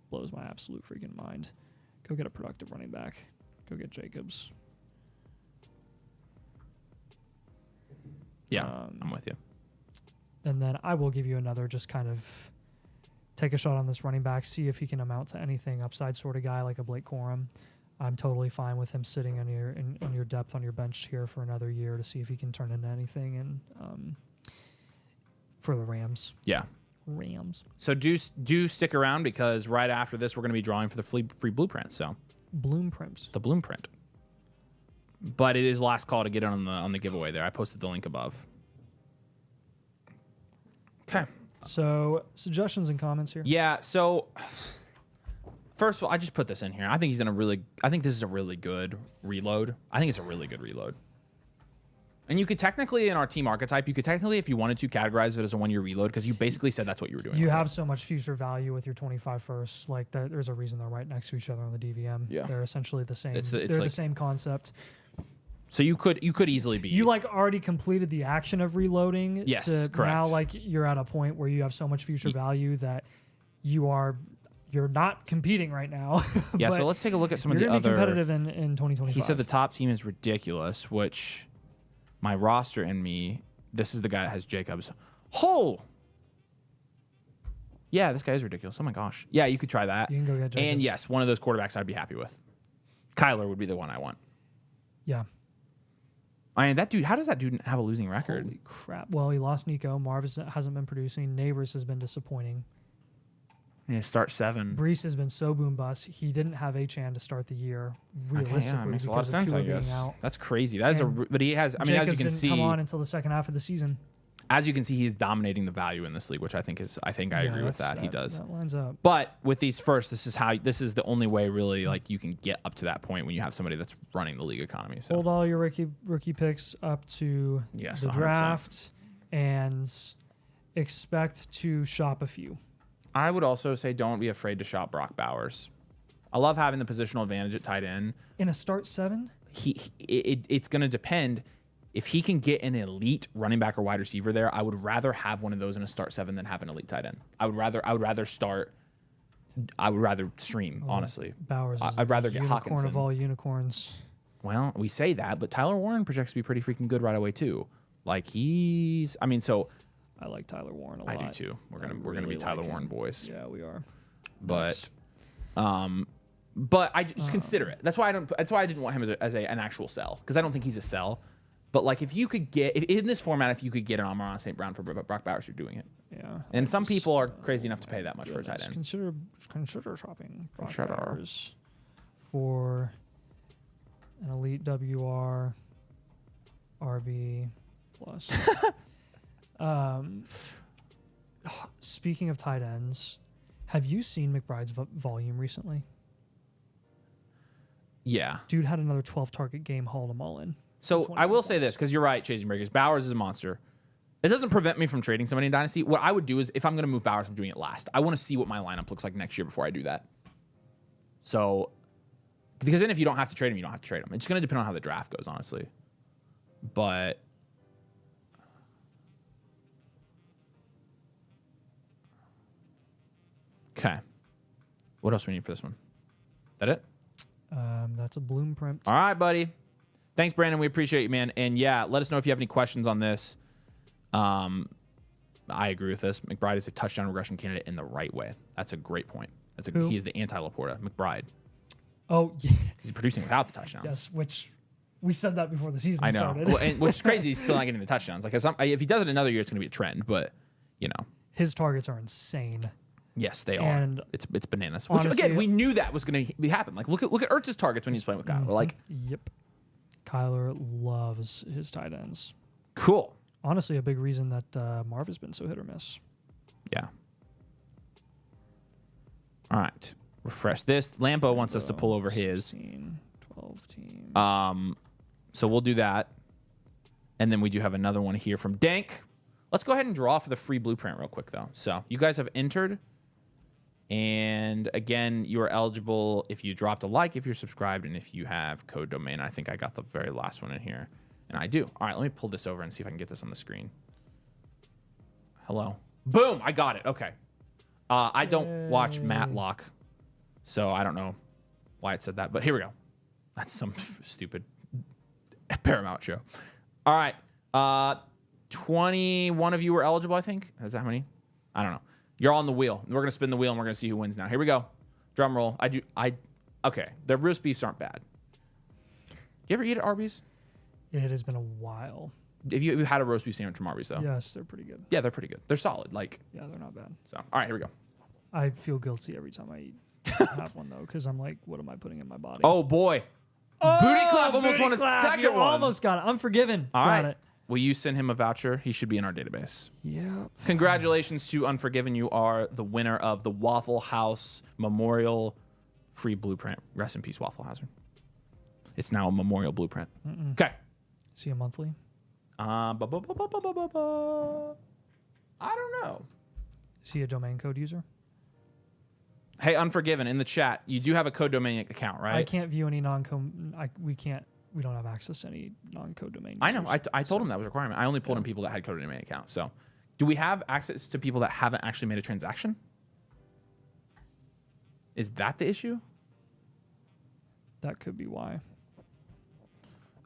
Blows my absolute freaking mind. Go get a productive running back. Go get Jacobs. Yeah, I'm with you. And then I will give you another just kind of take a shot on this running back, see if he can amount to anything upside sort of guy like a Blake Corum. I'm totally fine with him sitting on your depth on your bench here for another year to see if he can turn into anything and for the Rams. Yeah. Rams. So do stick around because right after this we're going to be drawing for the free blueprint. So Bloomprint. The blueprint. But it is last call to get on the giveaway there. I posted the link above. Okay. So suggestions and comments here. Yeah. So first of all, I just put this in here. I think this is a really good reload. I think it's a really good reload. And you could technically, in our team archetype, if you wanted to, categorize it as a 1-year reload because you basically said that's what you were doing. You have so much future value with your 25 firsts. Like that, there's a reason they're right next to each other on the DVM. Yeah. They're essentially the same. It's they're the same concept. So you could easily be. You like already completed the action of reloading. Yes, to correct. Now like you're at a point where you have so much future value that you're not competing right now. Yeah, But so let's take a look at some of you're the gonna be other. competitive in 2025. He said the top team is ridiculous, which my roster and me. This is the guy that has Jacobs. Yeah, this guy is ridiculous. Oh my gosh. Yeah, you could try that. You can go get Jacobs. And yes, one of those quarterbacks I'd be happy with. Kyler would be the one I want. Yeah. I mean, that dude. How does that dude have a losing record? Holy crap. Well, he lost Nico. Marv hasn't been producing. Neighbors has been disappointing. Yeah, start 7. Brees has been so boom bust. He didn't have Achane to start the year realistically Okay, yeah, makes a lot of because sense. I Tua guess being out. that's crazy. That is And but he has. I mean, as you Jacobs can didn't see, come on until the second half of the season. as you can see, he's dominating the value in this league, which I think I agree with that. He does. That lines up. But with these first, this is the only way really like you can get up to that point when you have somebody that's running the league economy. So Hold all your rookie picks up to Yes, the 100%. draft and expect to shop a few. I would also say don't be afraid to shop Brock Bowers. I love having the positional advantage at tight end. In a start 7? It's going to depend. If he can get an elite running back or wide receiver there, I would rather have one of those in a start 7 than have an elite tight end. I would rather stream, honestly. Bowers is I'd rather the get unicorn Hawkinson. of all unicorns. Well, we say that, but Tyler Warren projects to be pretty freaking good right away too. Like so I like Tyler Warren a I lot. do too. We're gonna be Tyler Warren boys. Yeah, we are. But I just consider it. That's why I didn't want him as an actual sell, because I don't think he's a sell. But like if you could get in this format, if you could get an Amon St. Brown for Brock Bowers, you're doing it. Yeah. And some people are crazy enough to pay that much for a tight end. Consider shopping Brock Consider. Bowers for an elite WR RB plus. Speaking of tight ends, have you seen McBride's volume recently? Yeah. Dude had another 12 target game, hauled them all in. So I will say this, because you're right, Chasing Breakers. Bowers is a monster. It doesn't prevent me from trading somebody in Dynasty. What I would do is, if I'm going to move Bowers, I'm doing it last. I want to see what my lineup looks like next year before I do that. So, because then if you don't have to trade him, you don't have to trade him. It's going to depend on how the draft goes, honestly. But okay, what else do we need for this one? That it? That's a bloom print. All right, buddy. Thanks, Brandon. We appreciate you, man. And yeah, let us know if you have any questions on this. I agree with this. McBride is a touchdown regression candidate in the right way. That's a great point. He is the anti-Laporta. McBride. Oh, yeah. He's producing without the touchdowns. Yes, which we said that before the season I know. started. Well, and which is crazy. He's still not getting the touchdowns. Like if he does it another year, it's going to be a trend. But His targets are insane. yes, they are. And it's bananas. Which honestly, again, we knew that was going to happen. Like look at Ertz's targets when he's playing with Kyle. We're like, Yep. Kyler loves his tight ends. cool. Honestly, a big reason that Marv has been so hit or miss. Yeah. All right. Refresh this. Lambo wants us to pull over his. 16, 12 team. So we'll do that. And then we do have another one here from Dank. Let's go ahead and draw for the free blueprint real quick, though. So you guys have entered. And again, you are eligible if you dropped a like, if you're subscribed, and if you have code domain. I think I got the very last one in here. And I do. All right, let me pull this over and see if I can get this on the screen. Hello. Boom, I got it. Okay. I don't watch Matlock, so I don't know why it said that. But here we go. That's some stupid Paramount show. All right. 21 of you were eligible, I think. Is that how many? I don't know. You're on the wheel. We're going to spin the wheel, and we're going to see who wins now. Here we go. Drum roll. Okay. The roast beefs aren't bad. You ever eat at Arby's? It has been a while. Have you had a roast beef sandwich from Arby's, though? Yes, they're pretty good. Yeah, they're pretty good. They're solid. Yeah, they're not bad. So, all right, here we go. I feel guilty every time I have one, though, because I'm like, what am I putting in my body? Oh, boy. Booty Clap almost won a second You one. almost got it. Unforgiven. All got right. it. Will you send him a voucher? He should be in our database. Yep. Congratulations to Unforgiven. You are the winner of the Waffle House Memorial Free Blueprint. Rest in peace, Waffle House. It's now a Memorial Blueprint. Okay. See you monthly. I don't know. Is he a domain code user? Hey, Unforgiven, in the chat, you do have a code domain account, right? I can't view any we can't we don't have access to any non-code domain. I know. users, I told him that was a requirement. I only pulled in people that had code domain accounts. So, do we have access to people that haven't actually made a transaction? Is that the issue? That could be why.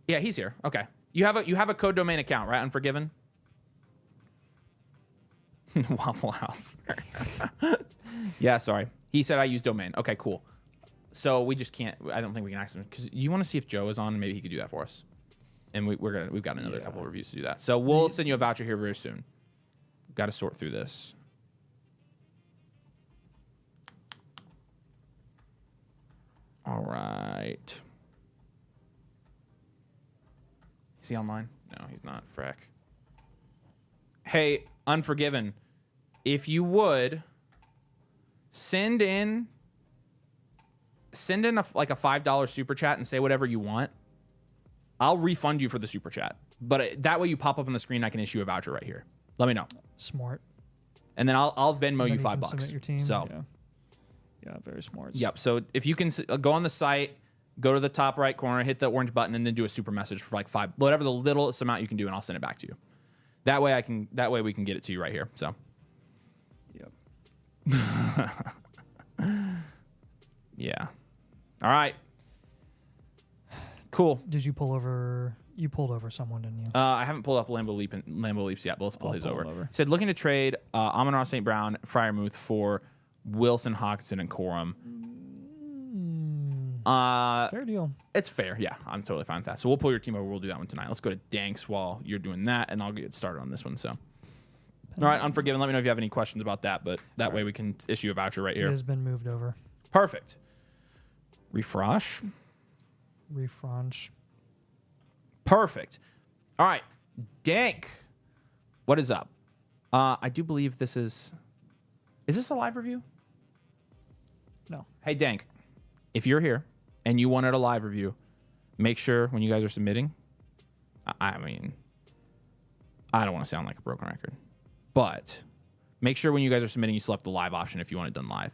Yeah, he's here. Okay. You have a code domain account, right? Unforgiven? Waffle House. Yeah, sorry. He said I use domain. Okay, cool. So we just can't. I don't think we can access him because you want to see if Joe is on. Maybe he could do that for us. And we've got another couple of reviews to do that. So we'll send you a voucher here very soon. Got to sort through this. All right. Is he online? No, he's not. Freck. Hey, Unforgiven, if you would send in like a $5 super chat and say whatever you want. I'll refund you for the super chat. But that way you pop up on the screen, I can issue a voucher right here. Let me know. Smart. And then I'll Venmo you $5. Submit your team. So yeah, very smart. Yep. So if you can go on the site, go to the top right corner, hit the orange button, and then do a super message for like $5, whatever the littlest amount you can do, and I'll send it back to you. That way we can get it to you right here. So. Yep. Yeah. All right. Cool. Did you pull over? You pulled over someone, didn't you? I haven't pulled up Lambo Leaps yet, but let's pull his over. Over. Said looking to trade Amon-Ra St. Brown, Fryermuth for Wilson, Hawkinson, and Corum. Fair deal. It's fair. Yeah, I'm totally fine with that. So we'll pull your team over. We'll do that one tonight. Let's go to Danks while you're doing that, and I'll get started on this one. So. All right, Unforgiven. Let me know if you have any questions about that, but that way we can issue a voucher right here. It has been moved over. Perfect. Refresh. Perfect. All right, Dank. What is up? I do believe this is this a live review? No. Hey, Dank, if you're here and you wanted a live review, make sure when you guys are submitting, I mean, I don't want to sound like a broken record, but make sure when you guys are submitting, you select the live option if you want it done live.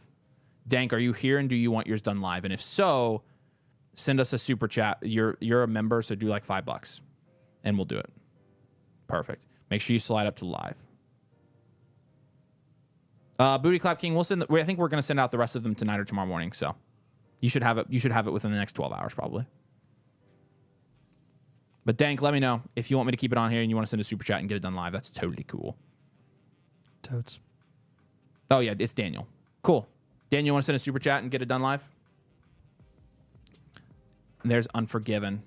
Dank, are you here and do you want yours done live? And if so, send us a super chat. You're a member, so do like $5 and we'll do it. Perfect. Make sure you slide up to live. Booty Clap King, I think we're gonna send out the rest of them tonight or tomorrow morning. So you should have it within the next 12 hours probably. But Dank, let me know if you want me to keep it on here and you want to send a super chat and get it done live. That's totally cool. Totes. Oh yeah, it's Daniel. Cool. Daniel, you want to send a super chat and get it done live? And there's Unforgiven.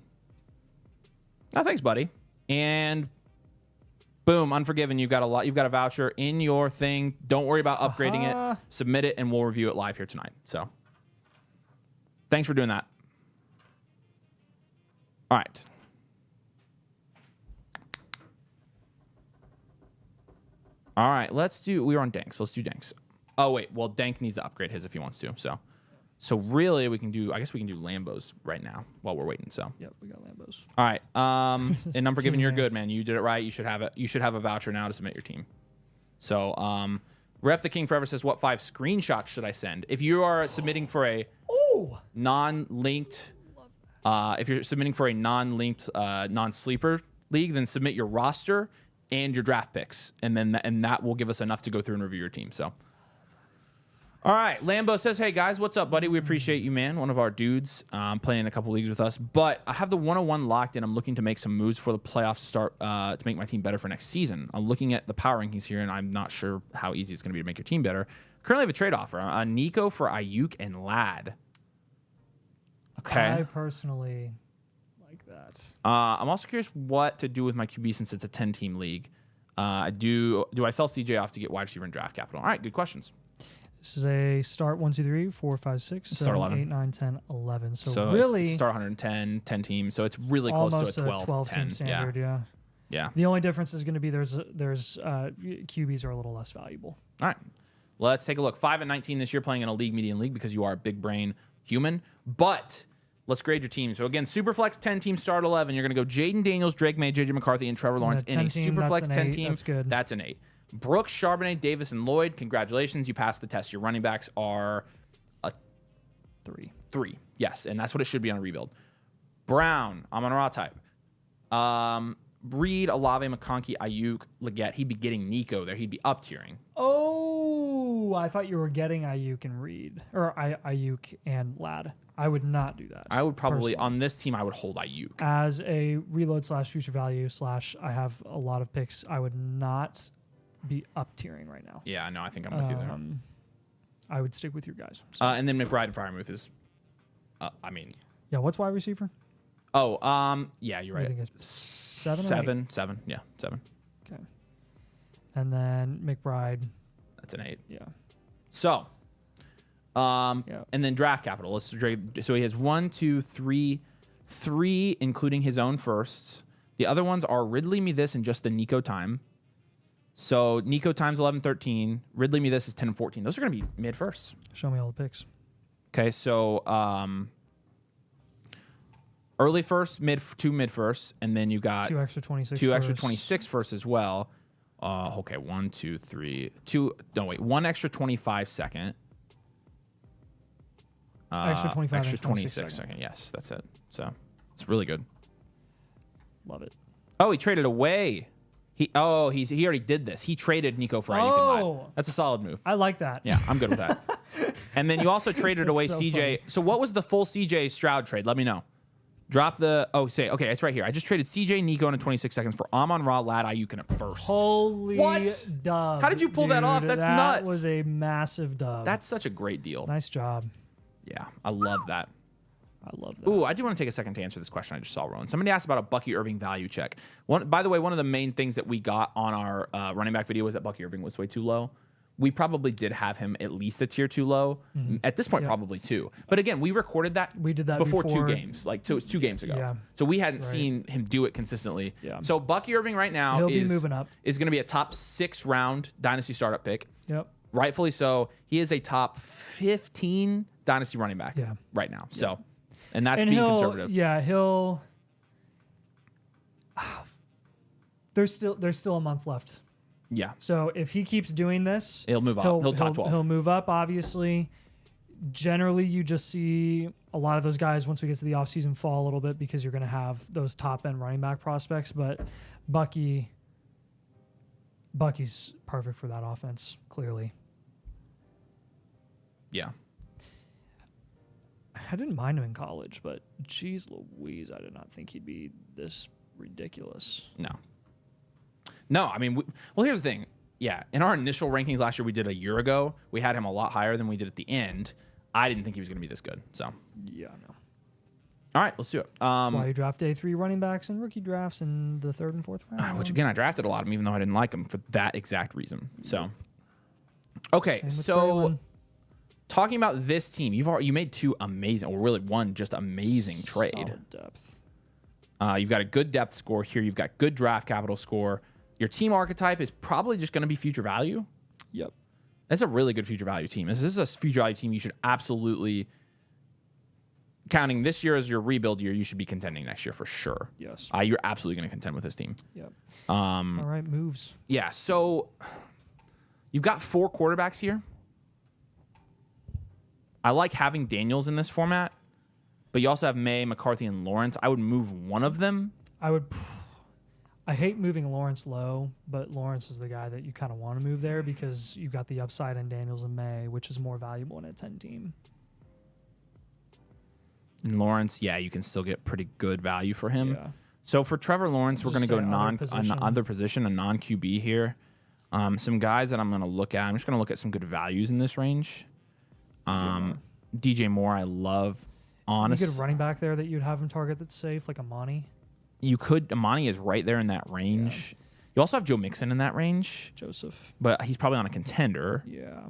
Oh, thanks, buddy. And boom, Unforgiven. You've got a voucher in your thing. Don't worry about upgrading it. Submit it, and we'll review it live here tonight. So, thanks for doing that. All right. All right, we were on Danks. Let's do Danks. Oh, wait. Well, Dank needs to upgrade his if he wants to. So really, we can do Lambos right now while we're waiting. So. Yep, we got Lambos. All right. And Unforgiven, you're good, man. You did it right. You should have it. You should have a voucher now to submit your team. So, Rep the King Forever says, what 5 screenshots should I send? If you are submitting for a non-linked, non-sleeper league, then submit your roster and your draft picks, and that will give us enough to go through and review your team. So, all right, Lambo says, "Hey guys, what's up, buddy? We appreciate you, man. One of our dudes playing a couple leagues with us, but I have the 101 locked in. I'm looking to make some moves for the playoffs to start to make my team better for next season. I'm looking at the power rankings here, and I'm not sure how easy it's going to be to make your team better. Currently, I have a trade offer: Nico for Ayuk and Lad. Okay, I personally like that. I'm also curious what to do with my QB since it's a 10-team league. Do I sell CJ off to get wide receiver and draft capital? All right, good questions. This is a start 1, 2, 3, 4, 5, 6, 7, 8, 9, 10, 11. So really start 110, 10 teams. So it's really close to a 12 team standard. Yeah. The only difference is going to be there's QBs are a little less valuable. All right. Let's take a look. 5-19 this year, playing in a league median league because you are a big brain human. But let's grade your team. So again, Superflex 10 team, start 11. You're going to go Jaden Daniels, Drake May, JJ McCarthy, and Trevor Lawrence in a Superflex 10 team. That's good. That's an 8. Brooks, Charbonnet, Davis, and Lloyd, congratulations. You passed the test. Your running backs are a 3. Yes, and that's what it should be on a rebuild. Brown, Amon-Ra type. Reed, Olave, McConkey, Ayuk, Leggett. He'd be getting Nico there. He'd be up tiering. Oh, I thought you were getting Ayuk and Reed, or Ayuk and Ladd. I would not do that. I would probably, personally. on this team, I would hold Ayuk. As a reload / future value / I have a lot of picks, I would not be up tiering right now. Yeah, no, I think I'm with you there. I would stick with your guys. So. And then McBride and Freiermuth is, Yeah, what's wide receiver? Oh, yeah, you're What do right. you think it's 7 or 8? 7. Yeah, 7. Okay. And then McBride. That's an 8. Yeah. So, Yeah. and then draft capital. So he has 1, 2, 3, 3, including his own firsts. The other ones are Ridley Me This and just the Nico time. So Nico times 11, 13. Ridley Me This is 10 and 14. Those are going to be mid firsts. Show me all the picks. Okay, so early first, two mid firsts, and then you got 2 extra 26. two extra firsts. 26 firsts as well. Okay, 1, 2, 3, 2. No, wait, 1 extra 25 second. Extra 25 extra and 26 second. Yes, that's it. So it's really good. Love it. Oh, he traded away. He already did this. He traded Nico for Ayuk and Ladd. Oh. That's a solid move. I like that. Yeah, I'm good with that. And then you also traded away so CJ. funny. So what was the full CJ Stroud trade? Let me know. Drop the okay, it's right here. I just traded CJ Nico in 26 seconds for Amon-Ra, Ladd, Ayuk in a first. Holy What? dub. How did you pull that off? dude. That's that nuts. That was a massive dub. That's such a great deal. Nice job. Yeah, I love that. I love that. Ooh, I do want to take a second to answer this question I just saw, Rowan. Somebody asked about a Bucky Irving value check. By the way, one of the main things that we got on our running back video was that Bucky Irving was way too low. We probably did have him at least a tier too low. At this point, Yep. probably 2. But again, we recorded that. We did that before 2 before. games. It was 2 games ago. Yeah. So we hadn't Right. seen him do it consistently. Yeah. So Bucky Irving right now He'll be is moving up. Is going to be a top 6 round Dynasty startup pick. Yep. Rightfully so. He is a top 15 Dynasty running back Yeah. right now. So, and that's And being he'll, conservative. yeah, he'll. There's still a month left. Yeah. So if he keeps doing this, He'll move up. He'll top 12. He'll move up, obviously. Generally, you just see a lot of those guys once we get to the offseason fall a little bit because you're going to have those top-end running back prospects. But Bucky's perfect for that offense, clearly. Yeah. I didn't mind him in college, but geez Louise, I did not think he'd be this ridiculous. No, I mean, well, here's the thing. Yeah, in our initial rankings last year we did a year ago, we had him a lot higher than we did at the end. I didn't think he was going to be this good. So, Yeah, I know. all right, let's do it. That's why you draft day 3 running backs and rookie drafts in the 3rd and 4th round. Which, again, I drafted a lot of them, even though I didn't like them for that exact reason. So, okay, Same with so Braylon. talking about this team, you made 2 amazing, or really 1 just amazing trade. Solid depth. You've got a good depth score here. You've got good draft capital score. Your team archetype is probably just going to be future value. Yep. That's a really good future value team. This is a future value team you should absolutely, counting this year as your rebuild year, you should be contending next year for sure. Yes. You're absolutely going to contend with this team. Yep. All right, moves. Yeah, so you've got 4 quarterbacks here. I like having Daniels in this format, but you also have May, McCarthy, and Lawrence. I would move one of them. I hate moving Lawrence low, but Lawrence is the guy that you kind of want to move there because you've got the upside in Daniels and May, which is more valuable in a 10 team. And Lawrence, yeah, you can still get pretty good value for him. Yeah. So for Trevor Lawrence, we're going to Just go say other position, a non-QB here. Some guys that I'm going to look at. I'm just going to look at some good values in this range. DJ Moore, I love. You get a running back there that you'd have him target that's safe, like Amani. You could. Amani is right there in that range. Yeah. You also have Joe Mixon in that range. Joseph. But he's probably on a contender. Yeah.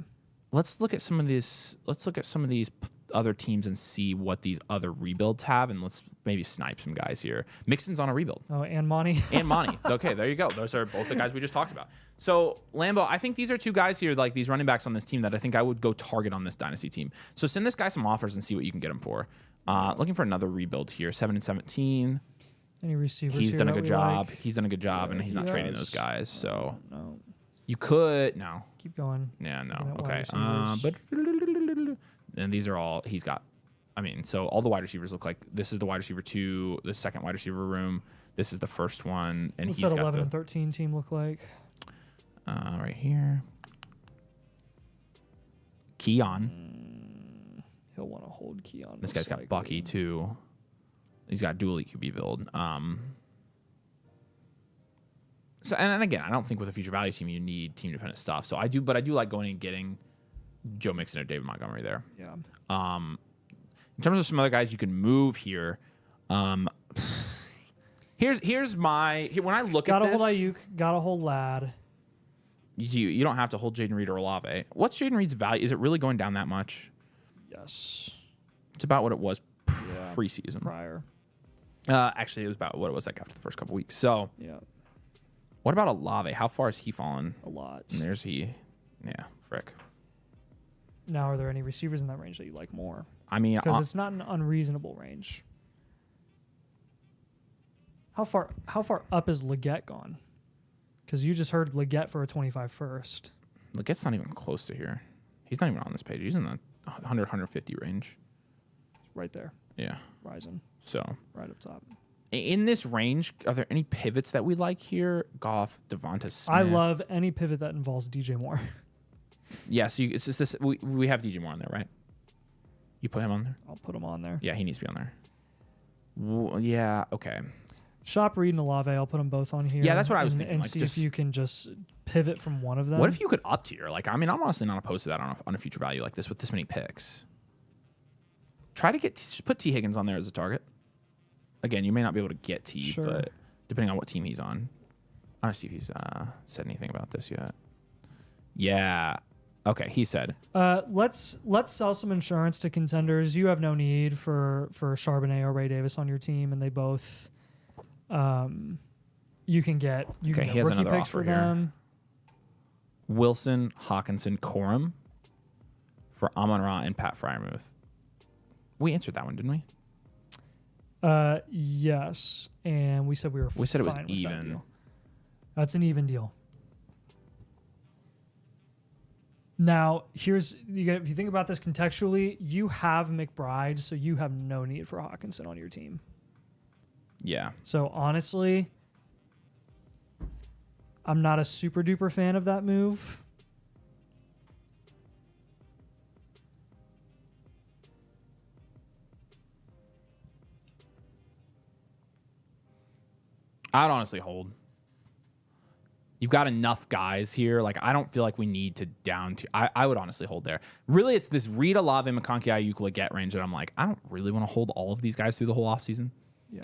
Let's look at some of these. Let's look at some of these other teams and see what these other rebuilds have, and let's maybe snipe some guys here. Mixon's on a rebuild. Oh, and Monty. And Monty. Okay, there you go. Those are both the guys we just talked about. So, Lambo, I think these are 2 guys here, like these running backs on this team that I think I would go target on this Dynasty team. So send this guy some offers and see what you can get him for. Looking for another rebuild here. 7 and 17. Any receivers He's here done a that good we job. like? He's done a good job, and he's not trading Yes. those guys. So No. you could Keep going. Yeah, no. Looking at Okay. wide receivers. But and these are all he's got. I mean, so all the wide receivers look like this is the wide receiver 2, the second wide receiver room. This is the first one, and What's he's that got 11 the, and 13 team look like? right here. Keon. He'll want to hold Keon. This guy's got Bucky too. He's got dual EQB build. So and again, I don't think with a future value team you need team dependent stuff. So I do like going and getting Joe Mixon or David Montgomery there. Yeah. In terms of some other guys you can move here, here's my when I look at this. Gotta hold Ayuk. Gotta hold Ladd. You don't have to hold Jaden Reed or Olave. What's Jaden Reed's value? Is it really going down that much? Yes. It's about what it was preseason. Prior. Actually, it was about what it was like after the first couple weeks. So, Yeah. what about Olave? How far has he fallen? A lot. And there's he. Yeah, frick. Now, are there any receivers in that range that you like more? I mean, Because it's not an unreasonable range. How far up is Leggett gone? Because you just heard Leggett for a 25 first. Legette's not even close to here. He's not even on this page. He's in the 100, 150 range. Right there. Yeah. Rising. So, Right up top. in this range, are there any pivots that we like here? Goff, Devonta Smith. I love any pivot that involves DJ Moore. Yeah, so it's just this. We have DJ Moore on there, right? You put him on there? I'll put him on there. Yeah, he needs to be on there. Yeah, okay. Shop Reed and Olave, I'll put them both on here. Yeah, that's what I was thinking. And Like, see just- if you can just pivot from one of them. What if you could up tier? Like, I mean, I'm honestly not opposed to that on a future value like this with this many picks. Try to put T. Higgins on there as a target. Again, you may not be able to get T, Sure. but depending on what team he's on. I don't see if he's said anything about this yet. Yeah. Okay, he said. Let's sell some insurance to contenders. You have no need for Charbonnet or Ray Davis on your team, and they both you can get He has rookie another picks offer for here. them. Wilson, Hawkinson, Corum for Amon-Ra and Pat Fryermuth. We answered that one, didn't we? Yes, and we said we were. We said it was fine with that even. deal. That's an even deal. Now, if you think about this contextually, you have McBride, so you have no need for Hawkinson on your team. Yeah. So honestly, I'm not a super duper fan of that move. I'd honestly hold. You've got enough guys here. Like, I don't feel like we need to down to. I would honestly hold there. Really, it's this Reed, Olave, McConkey, Ayuk, Leggett range that I'm like, I don't really want to hold all of these guys through the whole offseason. Yeah.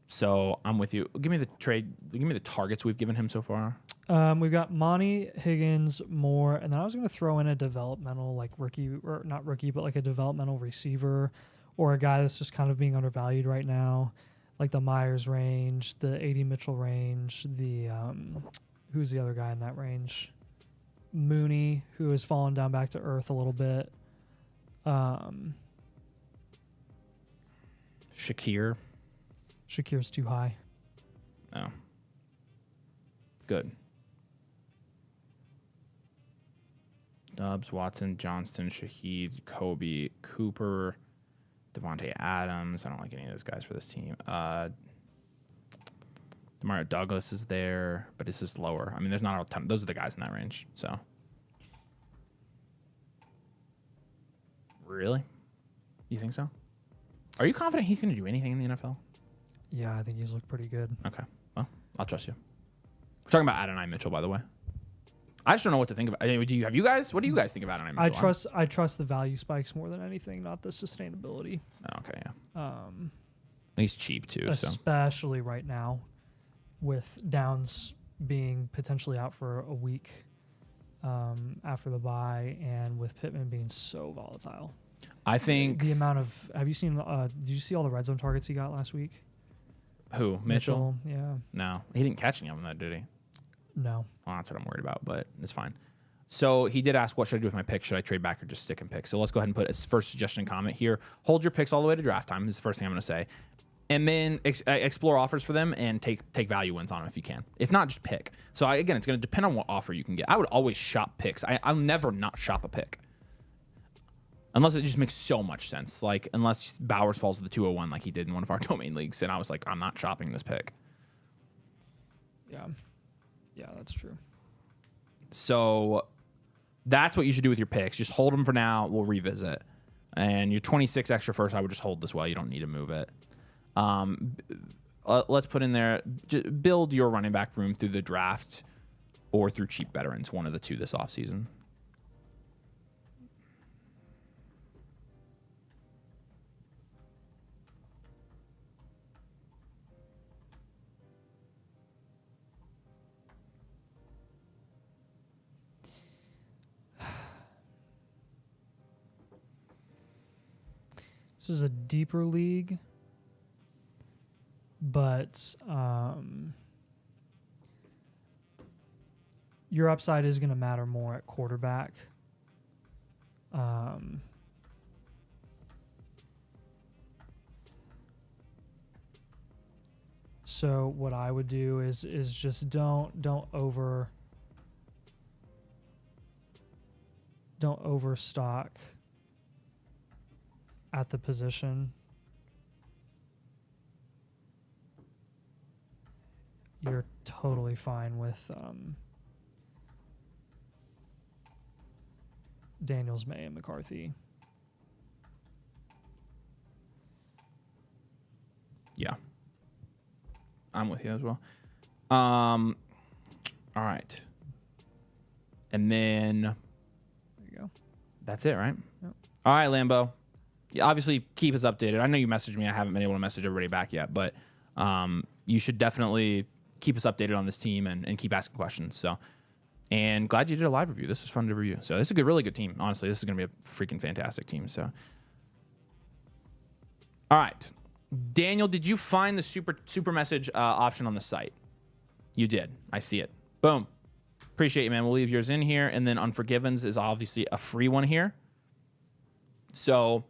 So I'm with you. Give me the trade. Give me the targets we've given him so far. We've got Monty, Higgins, Moore, and then I was going to throw in a developmental, like rookie, or not rookie, but like a developmental receiver or a guy that's just kind of being undervalued right now, like the Myers range, the A.D. Mitchell range, the who's the other guy in that range? Mooney, who has fallen down back to earth a little bit. Shakir's too high. Oh. Good. Dubs, Watson, Johnston, Shaheed, Kobe, Cooper, Devontae Adams. I don't like any of those guys for this team. Demario Douglas is there, but it's just lower. I mean, there's not a ton. Those are the guys in that range. So, really, you think so? Are you confident he's going to do anything in the NFL? Yeah, I think he's looked pretty good. Okay, well, I'll trust you. We're talking about Adonai Mitchell, by the way. I just don't know what to think of. I mean, what do you guys think of Adonai Mitchell? I trust the value spikes more than anything, not the sustainability. Oh, okay, yeah. He's cheap too, especially right now, with Downs being potentially out for a week after the bye, and with Pittman being so volatile. I think the amount of did you see all the red zone targets he got last week? Who, Mitchell? Yeah. No, he didn't catch any of them, did he? No. Well, that's what I'm worried about, but it's fine. So he did ask, what should I do with my pick? Should I trade back or just stick and pick? So let's go ahead and put his first suggestion and comment here. Hold your picks all the way to draft time is the first thing I'm going to say. And then explore offers for them and take value wins on them if you can. If not, just pick. So again, it's going to depend on what offer you can get. I would always shop picks. I'll never not shop a pick. Unless it just makes so much sense. Like, unless Bowers falls to the 201 like he did in one of our domain leagues. And I was like, I'm not shopping this pick. Yeah. Yeah, that's true. So that's what you should do with your picks. Just hold them for now. We'll revisit. And your 26 extra first, I would just hold this well. You don't need to move it. Let's put in there, build your running back room through the draft or through cheap veterans, one of the two this offseason. This is a deeper league, but your upside is going to matter more at quarterback. So what I would do is just don't overstock at the position. You're totally fine with Daniels, May, and McCarthy. Yeah. I'm with you as well. All right. And then There you go. that's it, right? Yep. All right, Lambo. Yeah, obviously, keep us updated. I know you messaged me. I haven't been able to message everybody back yet, but you should definitely keep us updated on this team and keep asking questions. So, and glad you did a live review. This was fun to review. So this is a good, really good team. Honestly, this is going to be a freaking fantastic team. So, all right, Daniel, did you find the super message option on the site? You did. I see it. Boom. Appreciate you, man. We'll leave yours in here, and then Unforgivens is obviously a free one here. So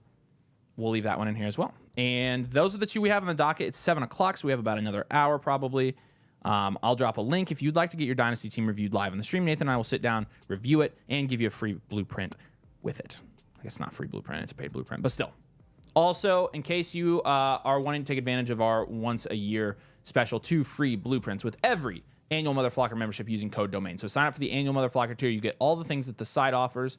we'll leave that one in here as well. And those are the two we have on the docket. It's 7 o'clock, so we have about another hour probably. I'll drop a link if you'd like to get your Dynasty team reviewed live on the stream. Nathan and I will sit down, review it, and give you a free blueprint with it. I guess not free blueprint, it's a paid blueprint, but still. Also, in case you are wanting to take advantage of our once-a-year special 2 free blueprints with every annual MotherFlocker membership using code DOMAIN. So sign up for the annual MotherFlocker tier. You get all the things that the site offers,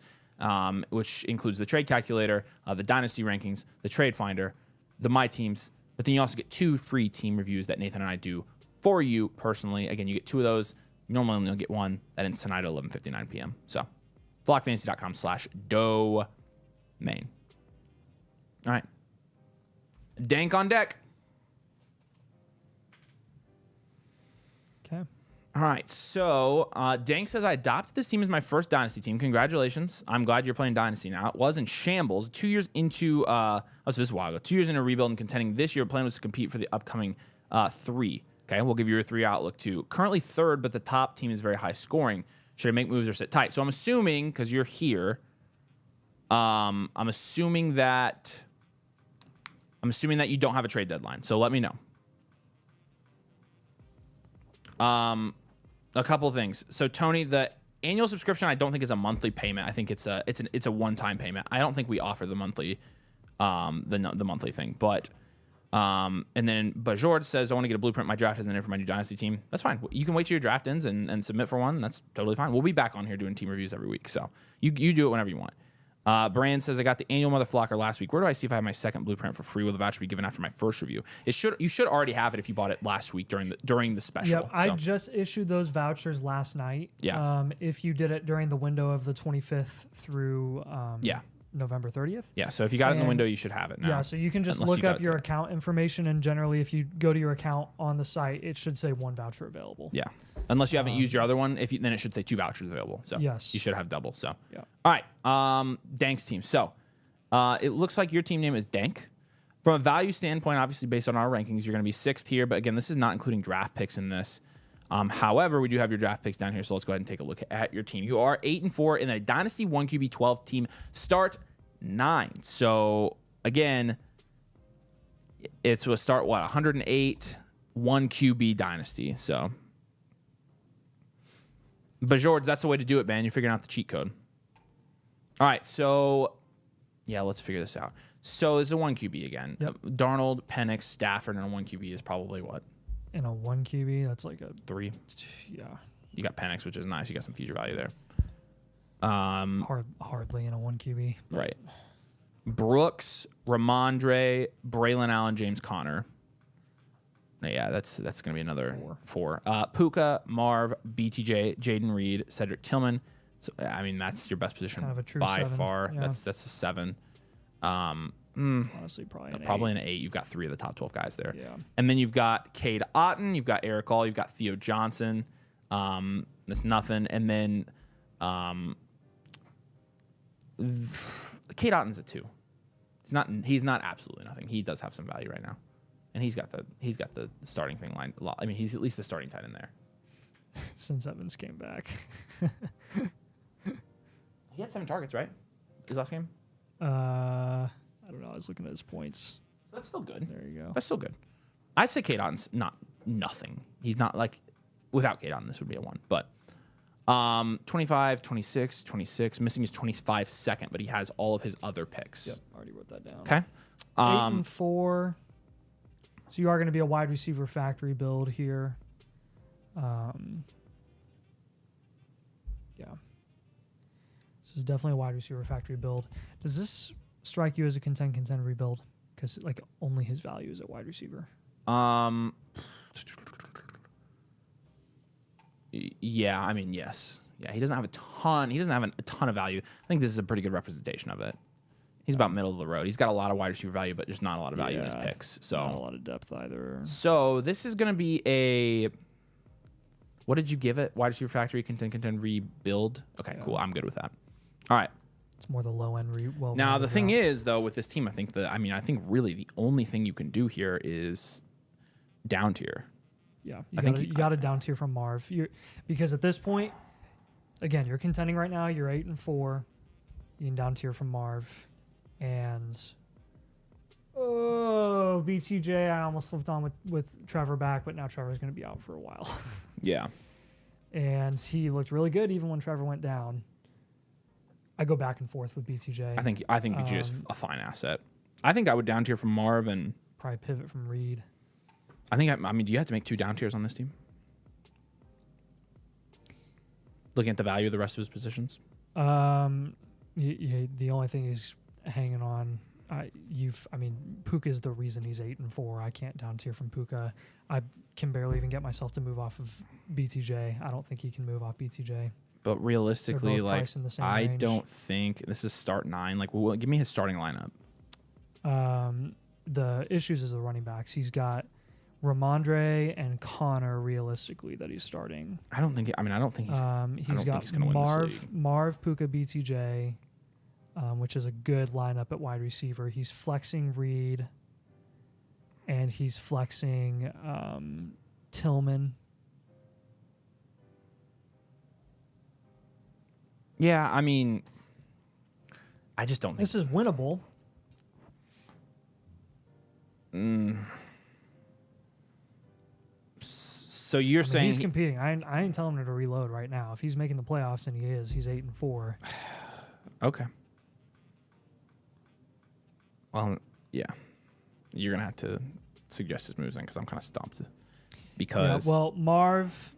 which includes the trade calculator, the Dynasty rankings, the trade finder, the My Teams, but then you also get 2 free team reviews that Nathan and I do for you personally. Again, you get 2 of those. You normally only get 1. That ends tonight at 11:59 p.m. So, flockfantasy.com/domain. All right. Dank on deck. Okay. All right. So, Dank says, I adopted this team as my first Dynasty team. Congratulations. I'm glad you're playing Dynasty now. It was in shambles. 2 years into, so this is a while ago. 2 years into rebuild and contending this year. Plan was to compete for the upcoming 3. Okay. We'll give you your 3 outlook too. Currently 3rd, but the top team is very high scoring. Should I make moves or sit tight? So I'm assuming, because you're here, I'm assuming that you don't have a trade deadline. So let me know. A couple of things. So Tony, the annual subscription I don't think is a monthly payment. I think it's a one-time payment. I don't think we offer the monthly the monthly thing. But and then Bajord says, I want to get a blueprint. My draft isn't in for my new Dynasty team. That's fine. You can wait till your draft ends and submit for one. That's totally fine. We'll be back on here doing team reviews every week. So you do it whenever you want. Brand says, I got the annual MotherFlocker last week. Where do I see if I have my second blueprint for free? Will the voucher be given after my first review? You should already have it if you bought it last week during the special. Yep, I just issued those vouchers last night. Yeah. If you did it during the window of the 25th through November 30th. Yeah, so if you got it in the window, you should have it now. Yeah, so you can just look up your account information, and generally, if you go to your account on the site, it should say 1 voucher available. Yeah, unless you haven't used your other one, then it should say 2 vouchers available. So yes, you should have double. So yeah. All right, Dank's team. So it looks like your team name is Dank. From a value standpoint, obviously based on our rankings, you're going to be 6th here. But again, this is not including draft picks in this. However, we do have your draft picks down here, so let's go ahead and take a look at your team. You are 8-4 in a Dynasty 1 QB 12 team. Start 9. So again, it's a start 108 1 QB Dynasty. So Bajords, that's the way to do it, man. You're figuring out the cheat code. All right, so Yeah, let's figure this out. So it's a 1 QB again. Yep. Darnold, Penix, Stafford, and a 1 QB is probably what? In a 1 QB, that's like a 3. yeah. You got Penix, which is nice. You got some future value there. Hardly in a 1 QB. Right. Brooks, Ramondre, Braylon Allen, James Conner. Yeah, that's gonna be another 4. Puka, Marv, BTJ, Jaden Reed, Cedric Tillman. So I mean, that's your best position Kind of a true by 7. far. Yeah. That's a 7. Honestly, probably an 8. An 8. You've got 3 of the top 12 guys there. Yeah. And then you've got Cade Otton, you've got Eric All, you've got Theo Johnson. That's nothing. And then Cade Otton's a 2. He's not absolutely nothing. He does have some value right now. And he's got the starting thing line a lot. I mean, he's at least the starting tight end there. Since Evans came back. He had 7 targets, right? His last game? I don't know. I was looking at his points. So that's still good. There you go. That's still good. I'd say Cade Otton's not nothing. He's not like, without Cade Otton, this would be a 1. But 25, 26, 26. Missing his 25 second, but he has all of his other picks. Yep, already wrote that down. Okay. 8 and 4. So you are going to be a wide receiver factory build here. Yeah. This is definitely a wide receiver factory build. Does this strike you as a contend rebuild? Because like only his value is at wide receiver. Yeah, I mean, yes. Yeah, he doesn't have a ton. He doesn't have a ton of value. I think this is a pretty good representation of it. He's about middle of the road. He's got a lot of wide receiver value, but just not a lot of value in his picks. So not a lot of depth either. So this is going to be a. What did you give it? Wide receiver factory contend rebuild. Okay, cool. I'm good with that. All right. It's more the low end. Now the thing is, though, with this team, I think really the only thing you can do here is down tier. Yeah, you got to down tier from Marv. Because at this point, again, you're contending right now. You're 8 and 4. You can down tier from Marv, and BTJ. I almost flipped on with Trevor back, but now Trevor's going to be out for a while. Yeah, and he looked really good even when Trevor went down. I go back and forth with BTJ. I think BTJ is a fine asset. I think I would down tier from Marv and probably pivot from Reed. I mean, do you have to make 2 down tiers on this team? Looking at the value of the rest of his positions? The only thing he's hanging on, Puka is the reason he's 8 and 4. I can't down tier from Puka. I can barely even get myself to move off of BTJ. I don't think he can move off BTJ. But realistically, like, I range. don't think this is start 9. Like, give me his starting lineup. The issues is the running backs. He's got Ramondre and Connor realistically that he's starting. I don't think he's got gonna win this league. Marv, Puka, BTJ, which is a good lineup at wide receiver. He's flexing Reed, and he's flexing Tillman. Yeah, I mean, I just don't think this is winnable. So you're saying he's competing. I ain't telling him to reload right now. If he's making the playoffs, and he is, he's 8 and 4. Okay. Well, yeah, you're gonna have to suggest his moves then, because I'm kind of stumped. Because Marv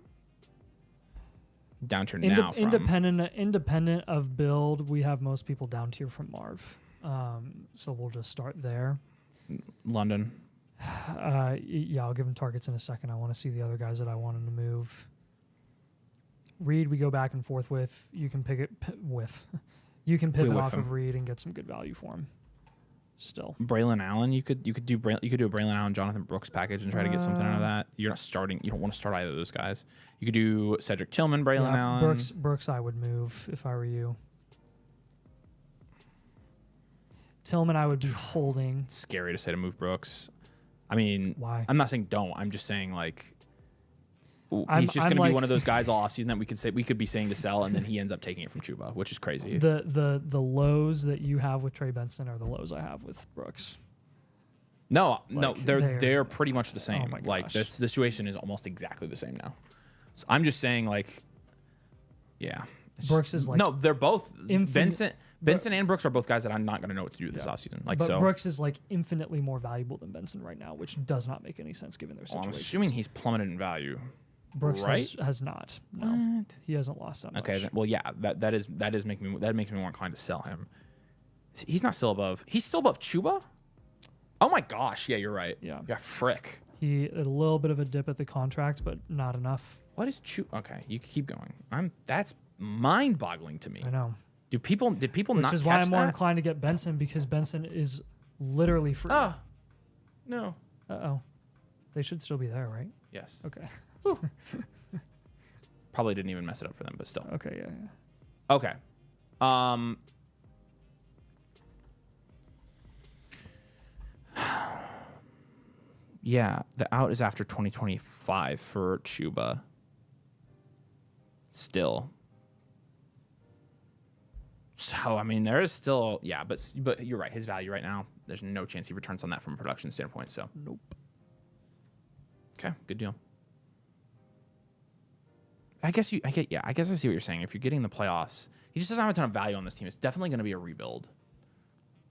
down tier now. Independent of build, we have most people down tier from Marv. So we'll just start there. London. Yeah, I'll give him targets in a second. I want to see the other guys that I want him to move. Reed, we go back and forth with. You can pick it with. You can pivot off of Reed and get some good value for him. Still, Braylon Allen. You could do a Braylon Allen Jonathan Brooks package and try to get something out of that. You're not starting. You don't want to start either of those guys. You could do Cedric Tillman, Braylon Allen. Brooks, I would move if I were you. Tillman, I would be holding. It's scary to say to move Brooks. I mean, why? I'm not saying don't. I'm just saying like he's just going to be one of those guys all offseason that we could be saying to sell, and then he ends up taking it from Chuba, which is crazy. The lows that you have with Trey Benson are the lows I have with Brooks. No, they're pretty much the same. Oh my gosh. Like the situation is almost exactly the same now. So I'm just saying, like, yeah. Brooks is like no, they're both Benson and Brooks are both guys that I'm not going to know what to do this offseason. Like, but so Brooks is like infinitely more valuable than Benson right now, which does not make any sense given their situation. I'm assuming he's plummeted in value. Brooks right? has not. No, he hasn't lost that much. Okay, well, yeah, that makes me more inclined to sell him. He's not still above. He's still above Chuba. Oh my gosh, yeah, you're right. Yeah, frick. He a little bit of a dip at the contract, but not enough. What is Chuba? Okay, you keep going. That's mind-boggling to me. I know. Did people Which not? Which is why I'm more inclined to get Benson because Benson is literally free. Oh, no. Uh-oh. They should still be there, right? Yes. Okay. Probably didn't even mess it up for them, but still. Okay, yeah. Okay. Yeah, the out is after 2025 for Chuba. Still. So, I mean, there is still, yeah, but you're right. His value right now, there's no chance he returns on that from a production standpoint. So, nope. Okay, good deal. I guess I see what you're saying. If you're getting the playoffs, he just doesn't have a ton of value on this team. It's definitely going to be a rebuild.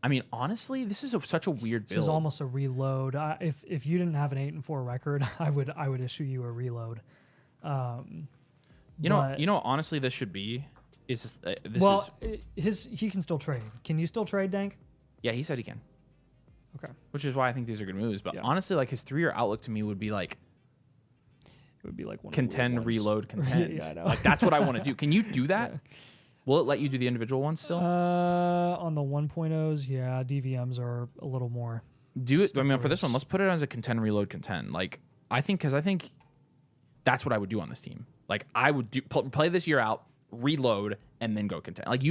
I mean, honestly, this is such a weird build. This is almost a reload. If you didn't have an 8-4 record, I would issue you a reload. You know, honestly, this should be. He can still trade. Can you still trade, Dank? Yeah, he said he can. Okay. Which is why I think these are good moves. But honestly, like his 3-year outlook to me would be like. It would be like one contend, reload, contend. Yeah, I know. Like that's what I want to do. Can you do that? Yeah. Will it let you do the individual ones still? On the 1.0s, yeah, DVMs are a little more. Do it. I mean, for this one, let's put it as a contend, reload, contend. Like I think that's what I would do on this team. Like I would play this year out, reload, and then go contend. Like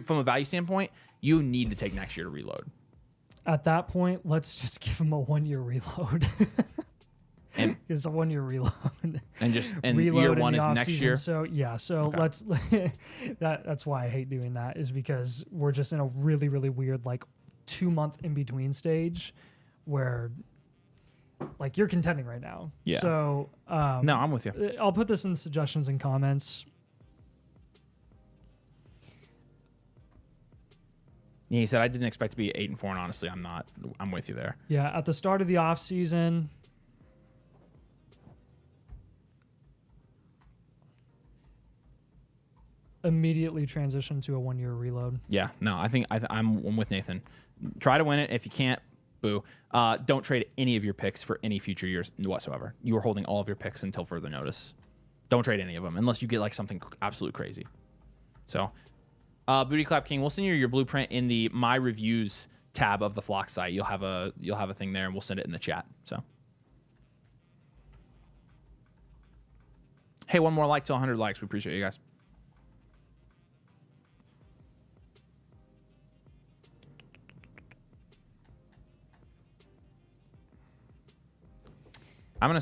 from a value standpoint, you need to take next year to reload. At that point, let's just give him a 1-year reload. And it's a 1-year reload. And year one is next year. So okay. Let's that's why I hate doing that, is because we're just in a really, really weird like 2-month in between stage where like you're contending right now. Yeah. So no, I'm with you. I'll put this in the suggestions and comments. Yeah, he said I didn't expect to be 8-4, and honestly, I'm not. I'm with you there. Yeah, at the start of the off season. Immediately transition to a 1-year reload. Yeah, no, I think I'm with Nathan. Try to win it. If you can't, boo. Don't trade any of your picks for any future years whatsoever. You are holding all of your picks until further notice. Don't trade any of them unless you get like something absolute crazy. So, Booty Clap King, we'll send you your blueprint in the My Reviews tab of the Flock site. You'll have a thing there, and we'll send it in the chat. So, hey, one more like to 100 likes. We appreciate you guys. I would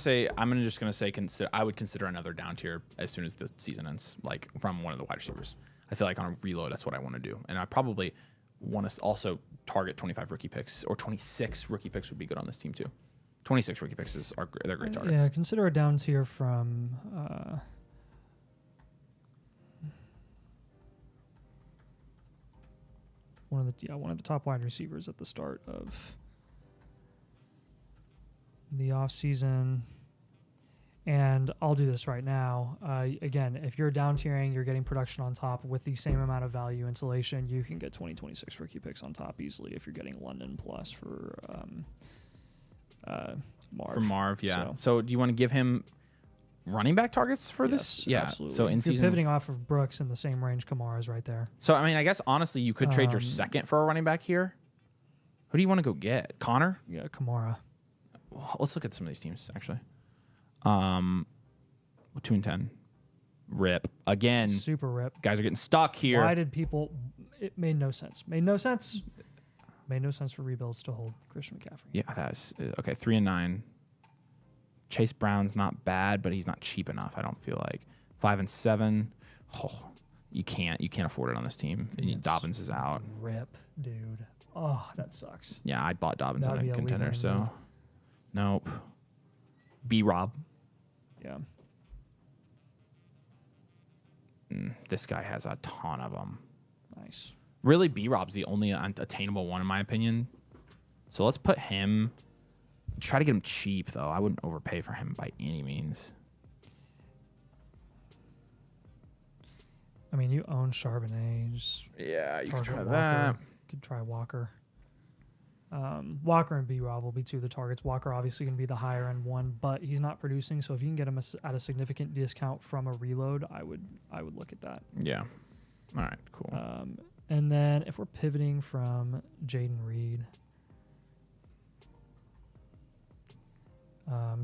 consider another down tier as soon as the season ends, like from one of the wide receivers. I feel like on a reload, that's what I want to do. And I probably want to also target 25 rookie picks, or 26 rookie picks would be good on this team too. 26 rookie picks they're great targets. Yeah, consider a down tier from one of the top wide receivers at the start of the off season. And I'll do this right now. Again, if you're down tiering, you're getting production on top with the same amount of value insulation. You can get 2026 rookie picks on top easily if you're getting London plus for Marv. For Marv, yeah. So do you want to give him running back targets for this? Yeah, absolutely. So you're pivoting off of Brooks in the same range Kamara's right there. So I mean, I guess honestly, you could trade your second for a running back here. Who do you want to go get? Connor? Yeah, Kamara. Well, let's look at some of these teams actually. 2-10. Rip again. Super rip. Guys are getting stuck here. Why did people? It made no sense. Made no sense for rebuilds to hold Christian McCaffrey. Yeah, that's okay. 3-9. Chase Brown's not bad, but he's not cheap enough. I don't feel like 5-7. Oh, you can't afford it on this team. And Dobbins is out. Rip, dude. Oh, that sucks. Yeah, I bought Dobbins in a contender, so nope. B-Rob. Yeah. This guy has a ton of them. Nice. Really, B-Rob's the only attainable one in my opinion. So let's put him. Try to get him cheap though. I wouldn't overpay for him by any means. I mean, you own Charbonnet. Just yeah, you can try Walker. that. You could try Walker. Walker and B-Rob will be two of the targets. Walker obviously going to be the higher end one, but he's not producing. So if you can get him at a significant discount from a reload, I would look at that. Yeah. All right. Cool. And then if we're pivoting from Jaden Reed,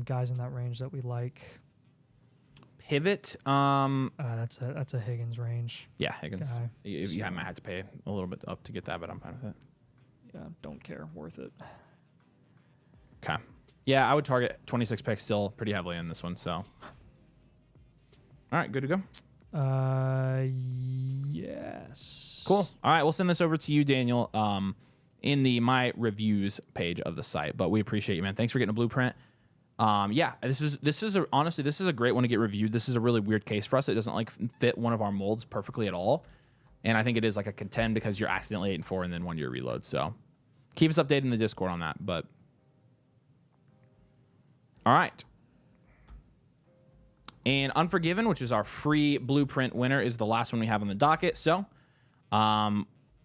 guys in that range that we like. Pivot. That's a Higgins range. Yeah, Higgins. Guy. I might have to pay a little bit up to get that, but I'm fine with it. Yeah, don't care. Worth it. Okay. Yeah, I would target 26 picks still pretty heavily in this one. So, all right, good to go. Yes. Cool. All right, we'll send this over to you, Daniel, in the my reviews page of the site. But we appreciate you, man. Thanks for getting a blueprint. Yeah, this is honestly this is a great one to get reviewed. This is a really weird case for us. It doesn't like fit one of our molds perfectly at all. And I think it is like a contend because you're accidentally 8-4 and then 1 year reload. So keep us updated in the Discord on that. But all right. And Unforgiven, which is our free blueprint winner, is the last one we have on the docket. So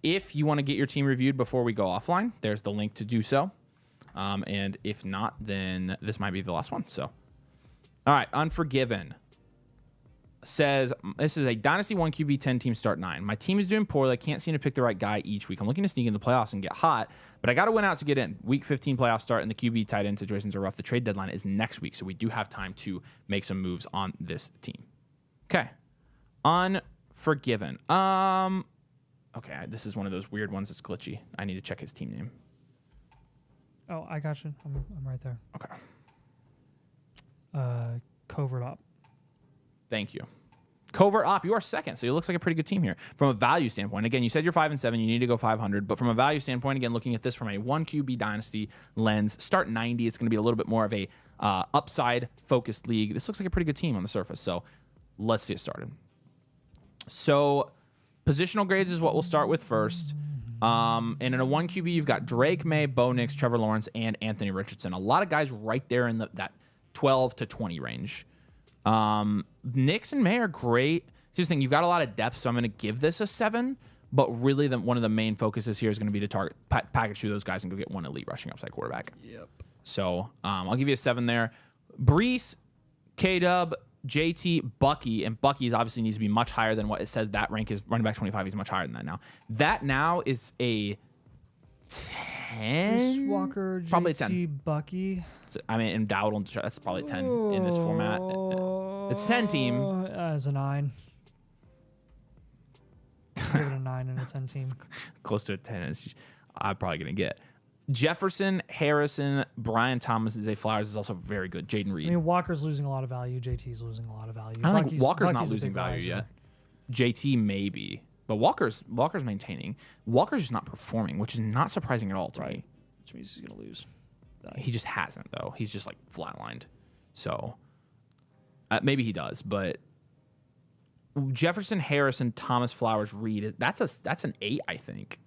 if you want to get your team reviewed before we go offline, there's the link to do so. And if not, then this might be the last one. So, all right, Unforgiven says, this is a Dynasty 1 QB 10 team start 9. My team is doing poorly. I can't seem to pick the right guy each week. I'm looking to sneak in the playoffs and get hot, but I got to win out to get in. Week 15 playoff start and the QB tight end situations are rough. The trade deadline is next week, so we do have time to make some moves on this team. Okay. Unforgiven. Okay, this is one of those weird ones that's glitchy. I need to check his team name. Oh, I got you. I'm right there. Okay. Covert Op. Thank you. Covert Op, you are second, so it looks like a pretty good team here. From a value standpoint, again, you said you're 5-7, you need to go 500, but from a value standpoint, again, looking at this from a 1 QB Dynasty lens, start 90, it's going to be a little bit more of a upside-focused league. This looks like a pretty good team on the surface, so let's get started. So positional grades is what we'll start with first. And in a 1 QB, you've got Drake May, Bo Nix, Trevor Lawrence, and Anthony Richardson. A lot of guys right there in that 12 to 20 range. Nix and May are great. Here's the thing, you've got a lot of depth, so I'm going to give this a 7. But really, one of the main focuses here is going to be to target package through those guys and go get one elite rushing upside quarterback. Yep. So I'll give you a 7 there. Brees, K-Dub, JT, Bucky, and Bucky obviously needs to be much higher than what it says that rank is. Running back 25, he's much higher than that now. That now is a 10? Bruce Walker, probably JT, 10. Bucky. I mean, in Dowdle, that's probably 10 in this format. It's 10 team. As a 9. Give it a 9 and a 10 team. Close to a 10. I'm probably going to get. Jefferson, Harrison, Brian Thomas, Zay Flowers is also very good. Jaden Reed. I mean, Walker's losing a lot of value. JT's losing a lot of value. I don't think Walker's not a losing big value riser. yet. JT maybe. But Walker's maintaining. Walker's just not performing, which is not surprising at all to me. Which means he's going to lose. He just hasn't, though. He's just like flatlined. So maybe he does, but Jefferson, Harrison, Thomas, Flowers, Reed, that's an 8, I think.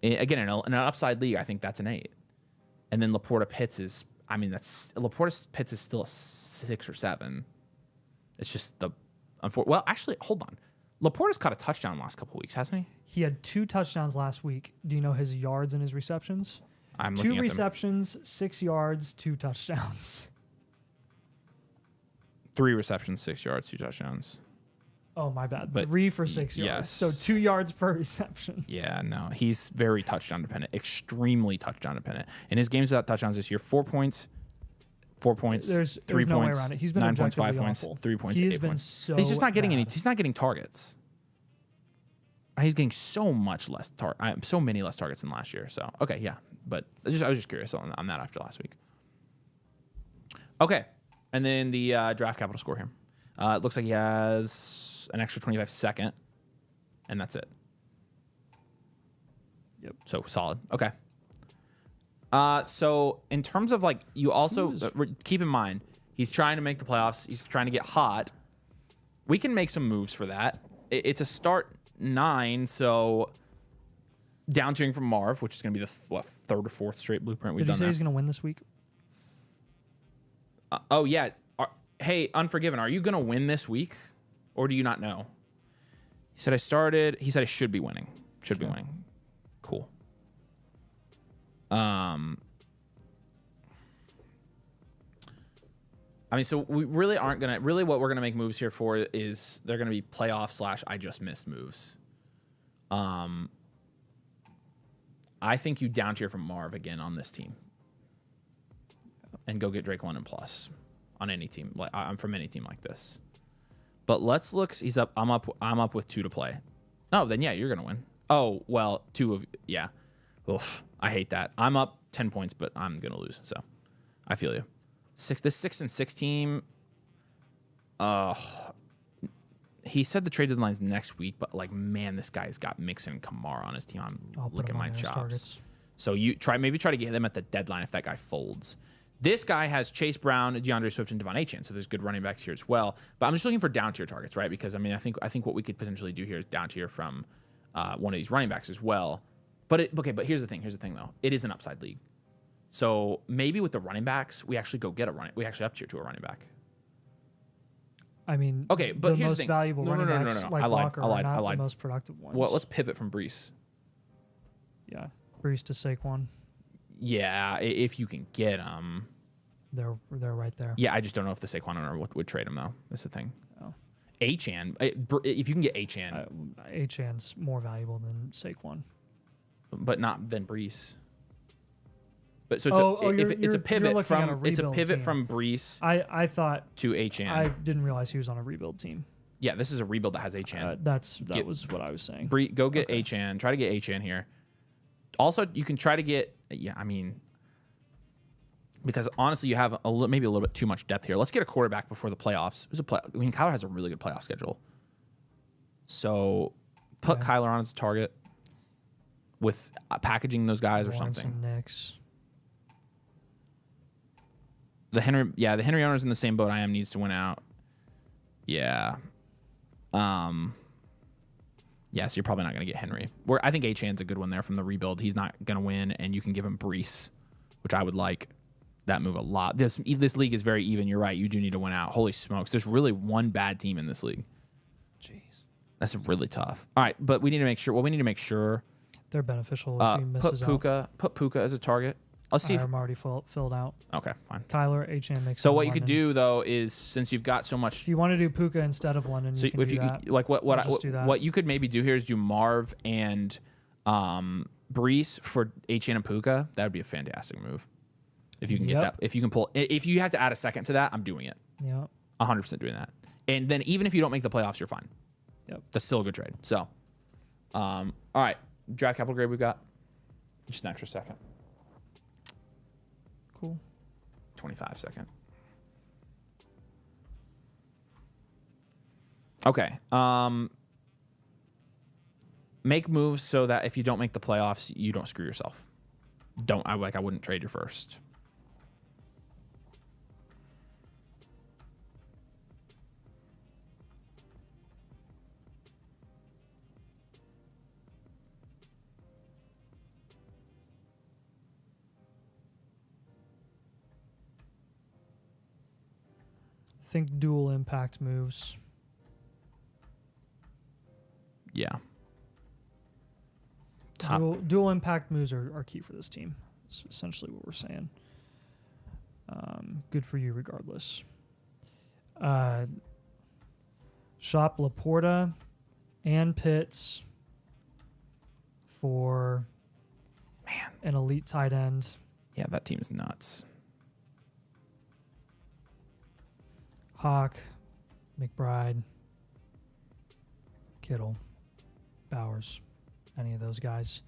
Again, in an upside league, I think that's an 8. And then Laporta Pitts is, Laporta Pitts is still a 6 or 7. It's just well, actually, hold on. Laporta's caught a touchdown in the last couple of weeks, hasn't he? He had 2 touchdowns last week. Do you know his yards and his receptions? I'm looking 2 at receptions, 6 yards, 2 touchdowns. 3 receptions, 6 yards, 2 touchdowns. Oh, my bad. But 3 for 6 yards. yes. So 2 yards per reception. Yeah, no. He's very touchdown dependent, extremely touchdown dependent. In his games without touchdowns this year, 4 points, 4 points, There's 3 no way points, around it. He's been 9 points, 5 objectively points, awful. 3 points, He has 8 been points. so He's just not getting bad. he's not getting targets. He's getting so much less so many less targets than last year. So okay, yeah. But I was just curious on that after last week. Okay. And then the draft capital score here. It looks like he has an extra 25 second, and that's it. Yep. So solid. Okay. So in terms of like, you also keep in mind, he's trying to make the playoffs. He's trying to get hot. We can make some moves for that. It's a start 9, so down tiering from Marv, which is going to be the third or fourth straight blueprint we've Did he done. say he's going to win this week? Oh yeah. Hey, Unforgiven, are you going to win this week, or do you not know? He said I started. He said I should be winning. Should be winning. Cool. I mean, so we really aren't gonna. Really, what we're gonna make moves here for is they're gonna be playoff / I just missed moves. I think you down tier from Marv again on this team, and go get Drake London plus on any team. Like I'm from any team like this. But let's look. He's up. I'm up. I'm up with 2 to play. Oh, then yeah, you're gonna win. Oh well, 2 of yeah. Oof, I hate that. I'm up 10 points, but I'm gonna lose. So I feel you. This 6-6 team. He said the trade deadline's next week, but like, man, this guy's got Mixon and Kamara on his team. I'm looking at my chops. So you maybe try to get them at the deadline if that guy folds. This guy has Chase Brown, DeAndre Swift, and Devon Achane, so there's good running backs here as well. But I'm just looking for down tier targets, right? Because I mean, I think what we could potentially do here is down tier from one of these running backs as well. But here's the thing. Here's the thing though. It is an upside league. So maybe with the running backs, we actually go get we actually up tier to a running back. I mean, okay, but the here's most the thing. valuable running backs like Walker are not I lied. the most productive ones. Well, let's pivot from Brees. Yeah, Brees to Saquon. Yeah, if you can get them. They're right there. Yeah, I just don't know if the Saquon owner would trade him though. That's the thing. Oh. Achane, if you can get Achane. Achane's more valuable than Saquon. But not than Brees. But so it's a pivot from Brees. I thought to Achane. I didn't realize he was on a rebuild team. Yeah, this is a rebuild that has Achane. That was what I was saying. Go get Achane. Try to get Achane here. Also, you can try to get. Yeah, I mean, because honestly, you have maybe a little bit too much depth here. Let's get a quarterback before the playoffs. I mean, Kyler has a really good playoff schedule. So put Kyler on as a target with packaging those guys or something. Knicks. The Henry owner's in the same boat I am, needs to win out. Yeah. So you're probably not going to get Henry. I think Achane's a good one there from the rebuild. He's not going to win, and you can give him Brees, which I would like that move a lot. This league is very even. You're right. You do need to win out. Holy smokes. There's really one bad team in this league. Jeez. That's really tough. All right, but we need to make sure. They're beneficial if he misses out. Put Puka as a target. Let's see. I'm already filled out. Okay, fine. Kyler, Achane, Mixon. So what you could do though is, since you've got so much, if you want to do Puka instead of London, you can do that. Like what you could maybe do here is do Marv and Brees for Achane and Puka. That would be a fantastic move. If you can get that, if you can pull, if you have to add a second to that, I'm doing it. Yeah, 100% doing that. And then even if you don't make the playoffs, you're fine. Yep, that's still a good trade. So, all right, draft capital grade we've got just an extra second. Cool. 25 second. Okay. Make moves so that if you don't make the playoffs, you don't screw yourself. I wouldn't trade your first. Think dual impact moves. Yeah. Dual impact moves are key for this team. That's essentially what we're saying. Good for you regardless. Shop Laporta and Pitts for an elite tight end. Yeah, that team's nuts. Hawk, McBride, Kittle, Bowers, any of those guys.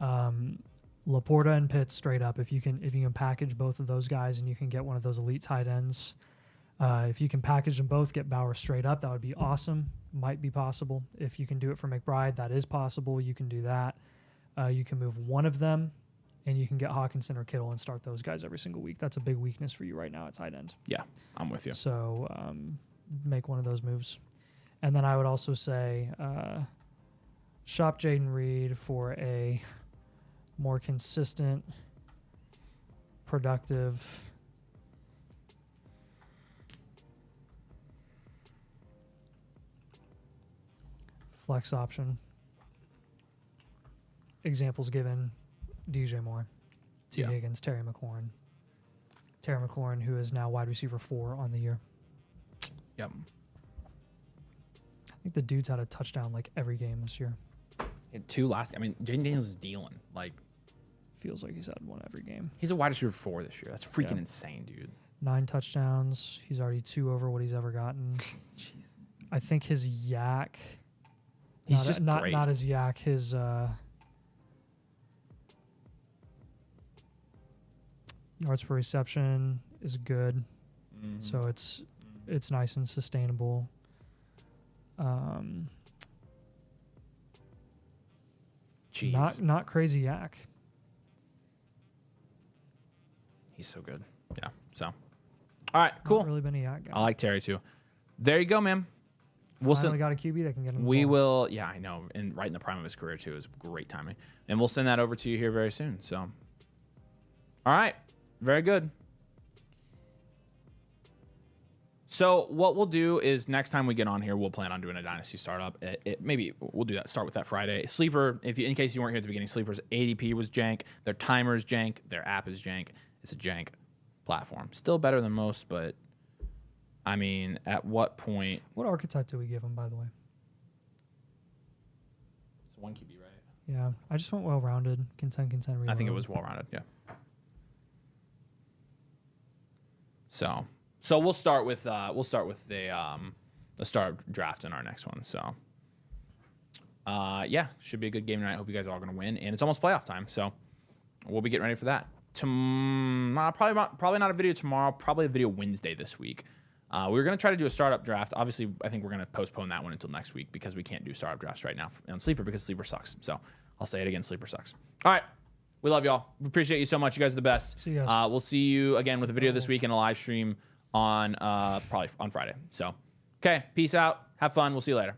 Laporta and Pitts straight up. If you can package both of those guys and you can get one of those elite tight ends, if you can package them both, get Bowers straight up, that would be awesome. Might be possible. If you can do it for McBride, that is possible. You can do that. You can move one of them, and you can get Hawkinson or Kittle and start those guys every single week. That's a big weakness for you right now at tight end. Yeah, I'm with you. So make one of those moves. And then I would also say Shop Jaden Reed for a more consistent, productive flex option. Examples given: DJ Moore, T. Yeah. Higgins, Terry McLaurin. Terry McLaurin, who is now wide receiver 4 on the year. Yep. I think the dude's had a touchdown like every game this year. He had 2 last. I mean, Jaden Daniels is dealing. Like, Feels like he's had one every game. he's a wide receiver 4 this year. That's freaking Yeah. insane, dude. 9 touchdowns. He's already 2 over what he's ever gotten. Jeez. I think his yak. He's not, just not, great. not his yak. His yards per reception is good. Mhm. So it's nice and sustainable. Jeez. Not crazy yak. He's so good. Yeah. So, all right, cool. Not really been a yak guy. I like Terry too. There you go, man. We'll Finally send. got a QB that can get him. the We ball. will. Yeah, I know. And right in the prime of his career too is great timing. And we'll send that over to you here very soon. So, all right, very good. So what we'll do is next time we get on here, we'll plan on doing a Dynasty startup. Maybe we'll do that. Start with that Friday. Sleeper, in case you weren't here at the beginning, Sleeper's ADP was jank. Their timer is jank. Their app is jank. It's a jank platform. Still better than most, but I mean, at what point? What archetype did we give him, by the way? It's 1 QB, right? Yeah, I just went well-rounded. Contend. I think it reload. was well-rounded. Yeah. So we'll start with the startup draft in our next one. So yeah, should be a good game tonight. I hope you guys are all going to win, and it's almost playoff time, so we'll be getting ready for that. Probably not a video tomorrow. Probably a video Wednesday this week. We were going to try to do a startup draft. Obviously, I think we're going to postpone that one until next week because we can't do startup drafts right now on Sleeper because Sleeper sucks. So I'll say it again, Sleeper sucks. All right. We love y'all. We appreciate you so much. You guys are the best. See you guys. We'll see you again with a video this week and a live stream on probably on Friday. So, okay. Peace out. Have fun. We'll see you later.